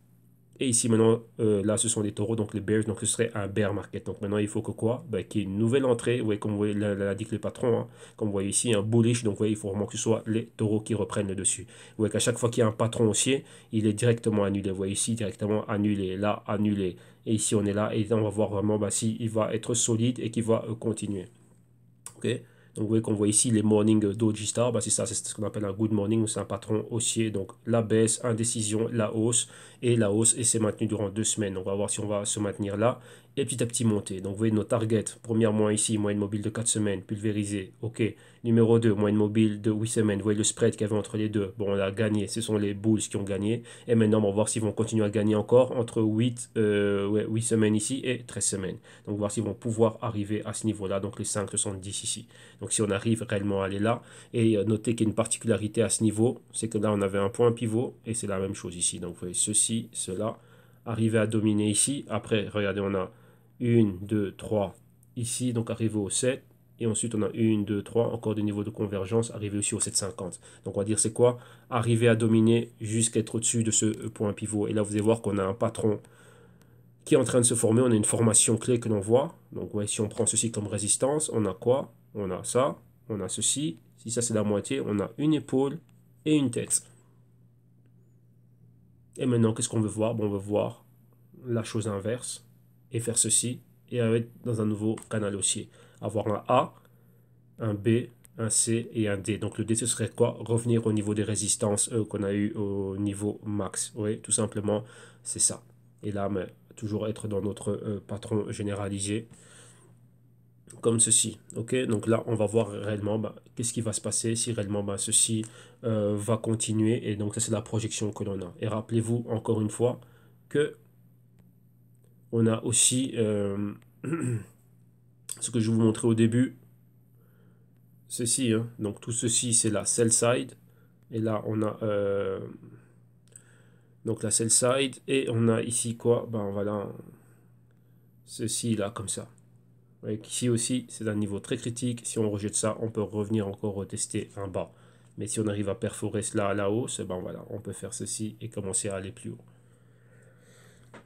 Et ici, maintenant, là, ce sont des taureaux, donc les bears, donc ce serait un bear market. Donc maintenant, il faut que quoi? Ben, qu'il y ait une nouvelle entrée. Vous voyez, comme vous voyez, l'a dit que les patrons, hein, comme vous voyez ici, un bullish. Donc vous voyez, il faut vraiment que ce soit les taureaux qui reprennent le dessus. Vous voyez qu'à chaque fois qu'il y a un patron haussier, il est directement annulé. Vous voyez ici, directement annulé, là, annulé. Et ici, on est là, et on va voir vraiment ben, s'il va être solide et qu'il va continuer. OK? Donc, vous voyez qu'on voit ici les morning Doji Star. Bah, c'est ça, c'est ce qu'on appelle un good morning. C'est un patron haussier. Donc, la baisse, indécision, la hausse. Et la hausse, et c'est maintenu durant 2 semaines. Donc, on va voir si on va se maintenir là. Et petit à petit monter. Donc, vous voyez nos targets. Premièrement, ici, moyenne mobile de 4 semaines, pulvérisé. OK. Numéro 2, moyenne mobile de 8 semaines. Vous voyez le spread qu'il y avait entre les deux. Bon, on a gagné. Ce sont les bulls qui ont gagné. Et maintenant, on va voir s'ils vont continuer à gagner encore entre 8 semaines ici et 13 semaines. Donc, voir s'ils vont pouvoir arriver à ce niveau-là. Donc, les 5,70 ici. Donc si on arrive réellement à aller là, et notez qu'il y a une particularité à ce niveau, c'est que là on avait un point pivot, et c'est la même chose ici. Donc vous voyez ceci, cela, arriver à dominer ici. Après, regardez, on a 1, 2, 3 ici, donc arriver au 7. Et ensuite, on a 1, 2, 3, encore des niveaux de convergence, arriver aussi au 7,50. Donc, on va dire, c'est quoi? Arriver à dominer jusqu'à être au-dessus de ce point pivot. Et là, vous allez voir qu'on a un patron qui est en train de se former. On a une formation clé que l'on voit. Donc, ouais, si on prend ceci comme résistance, on a quoi? On a ça, on a ceci. Si ça, c'est la moitié, on a une épaule et une tête. Et maintenant, qu'est-ce qu'on veut voir? Bon, on veut voir la chose inverse. et faire ceci et être dans un nouveau canal haussier. Avoir un A, un B, un C et un D. Donc le D, ce serait quoi? Revenir au niveau des résistances qu'on a eu au niveau max. Oui, tout simplement, c'est ça. Et là, mais, toujours être dans notre patron généralisé comme ceci. Ok, donc là, on va voir réellement qu'est-ce qui va se passer si réellement ceci va continuer. Et donc, ça, c'est la projection que l'on a. Et rappelez-vous encore une fois que on a aussi ce que je vous montrais au début, ceci. Hein. Donc, tout ceci, c'est la sell side. Et là, on a donc la sell side. Et on a ici quoi? Ben voilà, ceci là, comme ça. Ici aussi, c'est un niveau très critique. Si on rejette ça, on peut revenir encore retester un bas. Mais si on arrive à perforer cela à la hausse, ben voilà, on peut faire ceci et commencer à aller plus haut.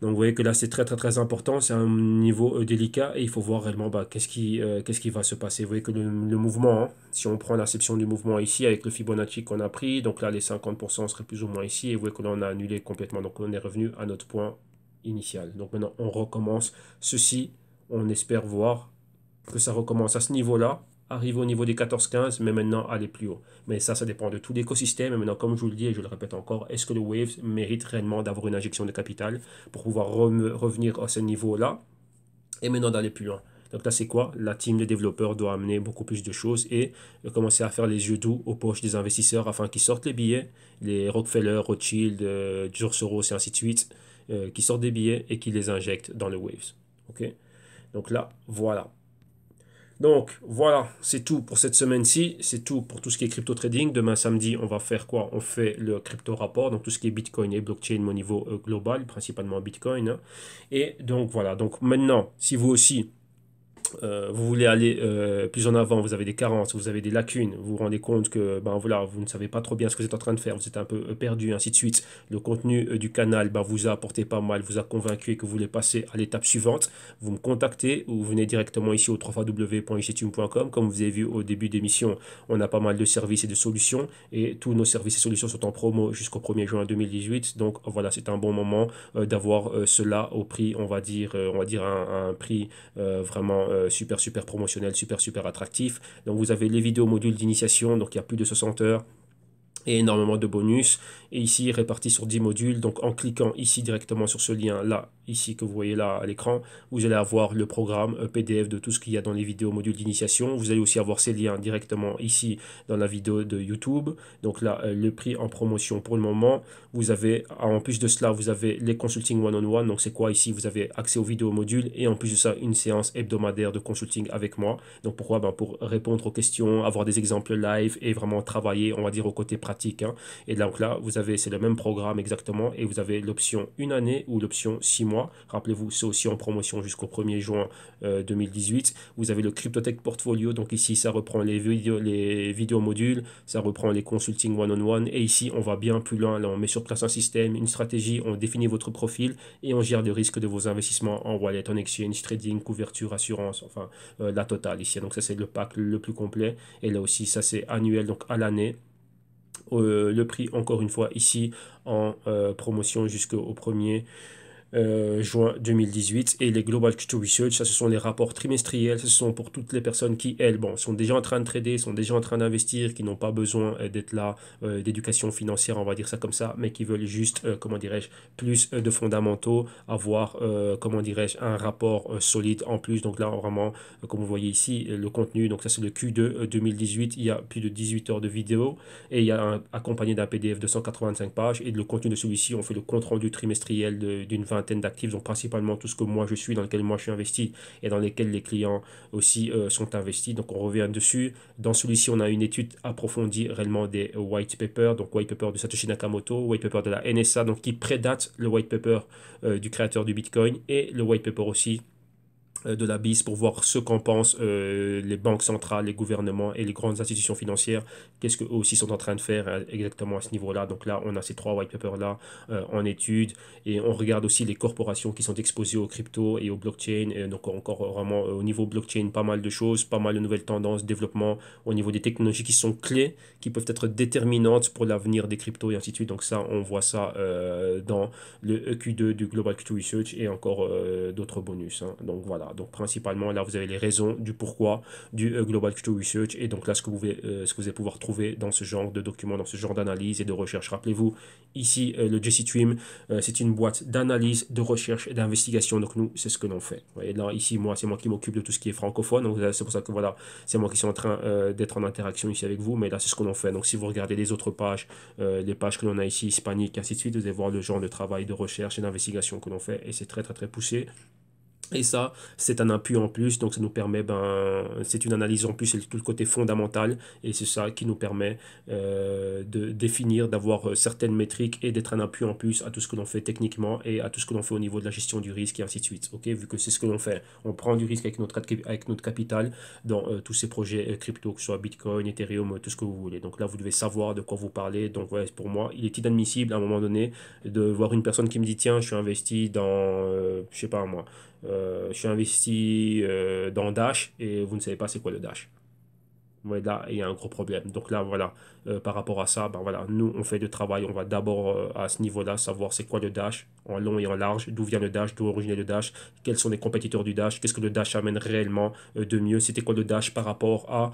Donc vous voyez que là, c'est très très très important. C'est un niveau délicat et il faut voir réellement qu'est-ce qui va se passer. Vous voyez que le mouvement, hein, si on prend l'inception du mouvement ici avec le Fibonacci qu'on a pris, donc là, les 50% seraient plus ou moins ici. Et vous voyez que là, on a annulé complètement. Donc on est revenu à notre point initial. Donc maintenant, on recommence ceci. On espère voir que ça recommence à ce niveau-là, arriver au niveau des 14-15, mais maintenant aller plus haut. Mais ça dépend de tout l'écosystème. Et maintenant, comme je vous le dis et je le répète encore, est-ce que le Waves mérite réellement d'avoir une injection de capital pour pouvoir revenir à ce niveau-là et maintenant d'aller plus loin? Donc là, c'est quoi? La team de développeurs doit amener beaucoup plus de choses et commencer à faire les yeux doux aux poches des investisseurs afin qu'ils sortent les billets, les Rockefeller, Rothschild, George Soros et ainsi de suite, qui sortent des billets et qui les injectent dans le Waves. Ok? Donc là, voilà. Donc voilà, c'est tout pour cette semaine-ci, c'est tout pour tout ce qui est crypto trading. Demain samedi, on va faire quoi? On fait le crypto rapport, donc tout ce qui est Bitcoin et blockchain au niveau global, principalement Bitcoin. Hein. Et donc voilà, donc maintenant, si vous aussi, vous voulez aller plus en avant, vous avez des carences, vous avez des lacunes, vous vous rendez compte que voilà, vous ne savez pas trop bien ce que vous êtes en train de faire, vous êtes un peu perdu, ainsi de suite. Le contenu du canal vous a apporté pas mal, vous a convaincu et que vous voulez passer à l'étape suivante. Vous me contactez ou vous venez directement ici au www.ictune.com. Comme vous avez vu au début d'émission, on a pas mal de services et de solutions et tous nos services et solutions sont en promo jusqu'au 1er juin 2018. Donc voilà, c'est un bon moment d'avoir cela au prix, on va dire un prix vraiment super super promotionnel, super super attractif. Donc vous avez les vidéos modules d'initiation, donc il y a plus de 60 heures et énormément de bonus. Et ici, répartis sur 10 modules. Donc en cliquant ici directement sur ce lien là, ici que vous voyez là à l'écran, vous allez avoir le programme PDF de tout ce qu'il y a dans les vidéos modules d'initiation. Vous allez aussi avoir ces liens directement ici dans la vidéo de YouTube. Donc là, le prix en promotion pour le moment. Vous avez, en plus de cela, vous avez les consulting one-on-one. Donc c'est quoi ici? Vous avez accès aux vidéos modules et en plus de ça, une séance hebdomadaire de consulting avec moi. Donc pourquoi? Pour répondre aux questions, avoir des exemples live et vraiment travailler, on va dire, au côté pratique. Hein. Et donc là, vous avez, c'est le même programme exactement et vous avez l'option 1 année ou l'option 6 mois. Rappelez-vous, c'est aussi en promotion jusqu'au 1er juin 2018. Vous avez le Cryptotech Portfolio. Donc ici, ça reprend les vidéos modules, ça reprend les consulting one-on-one. Et ici, on va bien plus loin. Là, on met sur place un système, une stratégie, on définit votre profil et on gère le risque de vos investissements en wallet, en exchange, trading, couverture, assurance, enfin la totale ici. Donc ça, c'est le pack le plus complet. Et là aussi, ça, c'est annuel, donc à l'année. Le prix, encore une fois, ici en promotion jusqu'au 1er juin 2018. Et les Global Crypto Research, ça ce sont les rapports trimestriels, ce sont pour toutes les personnes qui, elles, sont déjà en train de trader, sont déjà en train d'investir, qui n'ont pas besoin d'être là, d'éducation financière, on va dire ça comme ça, mais qui veulent juste, comment dirais-je, plus de fondamentaux, avoir, comment dirais-je, un rapport solide en plus. Donc là, vraiment, comme vous voyez ici, le contenu, donc ça c'est le Q2 2018, il y a plus de 18 heures de vidéo et il y a accompagné d'un PDF de 185 pages et le contenu de celui-ci, on fait le compte rendu trimestriel d'une vingtaine d'actifs, donc principalement tout ce que moi je suis, dans lequel moi je suis investi et dans lesquels les clients aussi sont investis. Donc on revient dessus. Dans celui-ci, on a une étude approfondie réellement des white papers, donc white paper de Satoshi Nakamoto, white paper de la NSA, donc qui prédate le white paper du créateur du Bitcoin et le white paper aussi de la BIS pour voir ce qu'en pensent les banques centrales, les gouvernements et les grandes institutions financières, qu'est-ce qu'eux aussi sont en train de faire exactement à ce niveau-là. Donc là, on a ces trois white papers-là en étude et on regarde aussi les corporations qui sont exposées aux crypto et aux blockchain. Et donc encore vraiment au niveau blockchain, pas mal de choses, pas mal de nouvelles tendances, développement au niveau des technologies qui sont clés, qui peuvent être déterminantes pour l'avenir des cryptos et ainsi de suite. Donc ça, on voit ça dans le EQ2 du Global Crypto Research et encore d'autres bonus, hein. Donc voilà, donc principalement là vous avez les raisons du pourquoi du Global Crypto Research et donc là ce que vous allez pouvoir trouver dans ce genre de documents, dans ce genre d'analyse et de recherche. Rappelez-vous, ici le Jesse Stream, c'est une boîte d'analyse, de recherche et d'investigation, donc nous c'est ce que l'on fait. Vous voyez, là ici moi c'est moi qui m'occupe de tout ce qui est francophone, donc c'est pour ça que voilà, c'est moi qui suis en train d'être en interaction ici avec vous, mais là c'est ce que l'on fait. Donc si vous regardez les autres pages, les pages que l'on a ici, hispaniques, ainsi de suite, vous allez voir le genre de travail de recherche et d'investigation que l'on fait et c'est très très très poussé. Et ça, c'est un appui en plus, donc ça nous permet, c'est une analyse en plus, c'est tout le côté fondamental, et c'est ça qui nous permet de définir, d'avoir certaines métriques et d'être un appui en plus à tout ce que l'on fait techniquement et à tout ce que l'on fait au niveau de la gestion du risque et ainsi de suite. Ok, vu que c'est ce que l'on fait, on prend du risque avec notre capital dans tous ces projets crypto, que ce soit Bitcoin, Ethereum, tout ce que vous voulez. Donc là, vous devez savoir de quoi vous parlez. Donc ouais, pour moi, il est inadmissible à un moment donné de voir une personne qui me dit, tiens, je suis investi dans, je sais pas moi, je suis investi dans Dash et vous ne savez pas c'est quoi le Dash. Ouais, là, il y a un gros problème. Donc là, voilà, par rapport à ça, ben voilà, nous, on fait du travail. On va d'abord, à ce niveau-là, savoir c'est quoi le Dash, en long et en large, d'où vient le Dash, d'où origine le Dash, quels sont les compétiteurs du Dash, qu'est-ce que le Dash amène réellement de mieux, c'était quoi le Dash par rapport à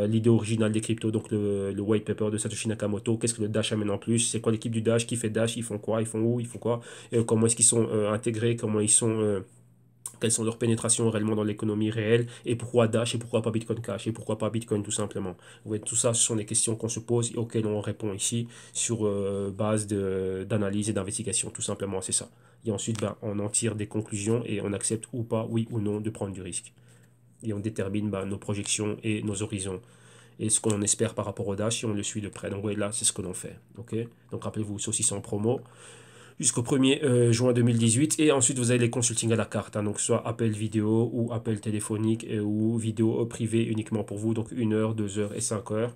l'idée originale des cryptos, donc le white paper de Satoshi Nakamoto, qu'est-ce que le Dash amène en plus, c'est quoi l'équipe du Dash, qui fait Dash, ils font quoi, ils font où, ils font quoi, comment est-ce qu'ils sont intégrés, comment ils sont quelles sont leurs pénétrations réellement dans l'économie réelle, et pourquoi Dash, et pourquoi pas Bitcoin Cash, et pourquoi pas Bitcoin tout simplement. Vous voyez, tout ça, ce sont des questions qu'on se pose et auxquelles on répond ici sur base d'analyse et d'investigation, tout simplement, c'est ça. Et ensuite, on en tire des conclusions et on accepte ou pas, oui ou non, de prendre du risque. Et on détermine nos projections et nos horizons et ce qu'on espère par rapport au Dash et on le suit de près. Donc ouais, là, c'est ce que l'on fait. Okay, donc rappelez-vous, c'est aussi sans promo jusqu'au 1er juin 2018. Et ensuite, vous avez les consultings à la carte, hein, donc soit appel vidéo ou appel téléphonique ou vidéo privée uniquement pour vous, donc 1 heure, 2 heures et 5 heures.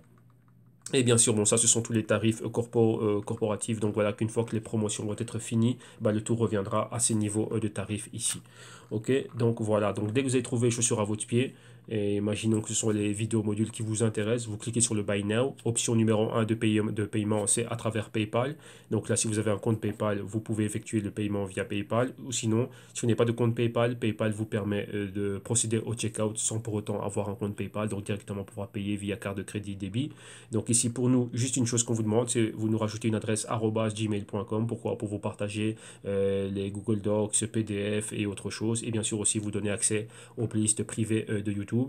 Et bien sûr, bon, ça, ce sont tous les tarifs corporatifs. Donc voilà, qu'une fois que les promotions vont être finies, le tout reviendra à ces niveaux de tarifs ici. Ok, donc voilà. Donc dès que vous avez trouvé les chaussures à votre pied, et imaginons que ce sont les vidéos modules qui vous intéressent, vous cliquez sur le Buy Now. Option numéro 1 de paiement, c'est à travers PayPal. Donc là, si vous avez un compte PayPal, vous pouvez effectuer le paiement via PayPal. Ou sinon, si vous n'avez pas de compte PayPal, PayPal vous permet de procéder au checkout sans pour autant avoir un compte PayPal. Donc directement pouvoir payer via carte de crédit débit. Donc ici, pour nous, juste une chose qu'on vous demande, c'est vous nous rajoutez une adresse @gmail.com. Pourquoi? Pour vous partager les Google Docs, PDF et autres choses. Et bien sûr aussi vous donner accès aux playlists privées de YouTube.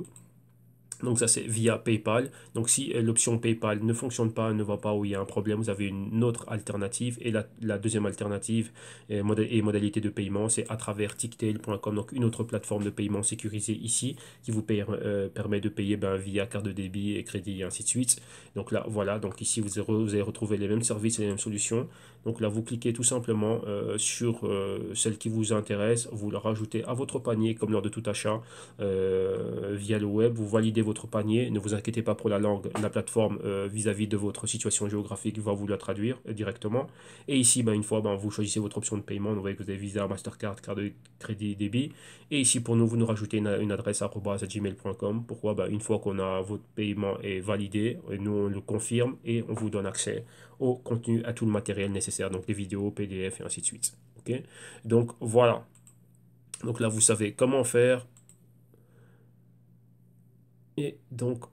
Donc ça c'est via PayPal. Donc si l'option PayPal ne fonctionne pas, ne va pas ou il y a un problème, vous avez une autre alternative. Et la deuxième alternative et modalité de paiement, c'est à travers ticktail.com, donc une autre plateforme de paiement sécurisée ici, qui vous permet de payer via carte de débit et crédit et ainsi de suite. Donc là voilà, donc ici vous allez retrouver les mêmes services et les mêmes solutions. Donc là vous cliquez tout simplement sur celle qui vous intéresse, vous la rajoutez à votre panier comme lors de tout achat via le web, vous validez votre panier, ne vous inquiétez pas pour la langue, la plateforme vis-à-vis de votre situation géographique va vous la traduire directement. Et ici, une fois, vous choisissez votre option de paiement, vous voyez que vous avez Visa, Mastercard, carte de crédit, débit. Et ici, pour nous, vous nous rajoutez une adresse @gmail.com. Pourquoi? Une fois qu'on a votre paiement est validé, nous on le confirme et on vous donne accès au contenu, à tout le matériel nécessaire, donc les vidéos, PDF et ainsi de suite. Ok, donc voilà. Donc là, vous savez comment faire. Et donc,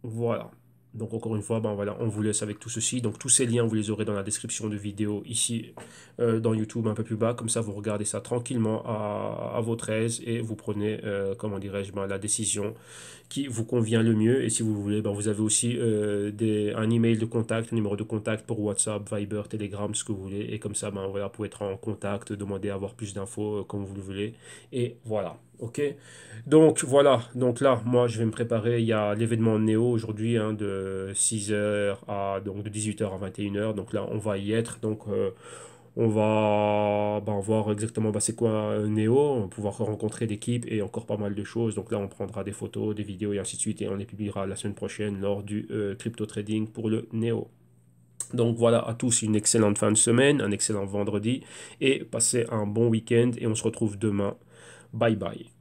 voilà. Donc encore une fois, voilà, on vous laisse avec tout ceci. Donc tous ces liens, vous les aurez dans la description de vidéo ici dans YouTube un peu plus bas. Comme ça, vous regardez ça tranquillement à votre aise et vous prenez, comment dirais-je, la décision qui vous convient le mieux. Et si vous voulez, vous avez aussi un email de contact, un numéro de contact pour WhatsApp, Viber, Telegram, ce que vous voulez. Et comme ça, voilà, vous pouvez être en contact, demander à avoir plus d'infos comme vous le voulez. Et voilà. Ok, donc voilà, donc là, moi je vais me préparer, il y a l'événement Néo aujourd'hui de 6 heures à donc de 18 heures à 21 heures donc là on va y être, donc On va voir exactement c'est quoi un Neo, on va pouvoir rencontrer l'équipe et encore pas mal de choses. Donc là, on prendra des photos, des vidéos et ainsi de suite et on les publiera la semaine prochaine lors du crypto trading pour le Neo. Donc voilà à tous une excellente fin de semaine, un excellent vendredi et passez un bon week-end et on se retrouve demain. Bye bye.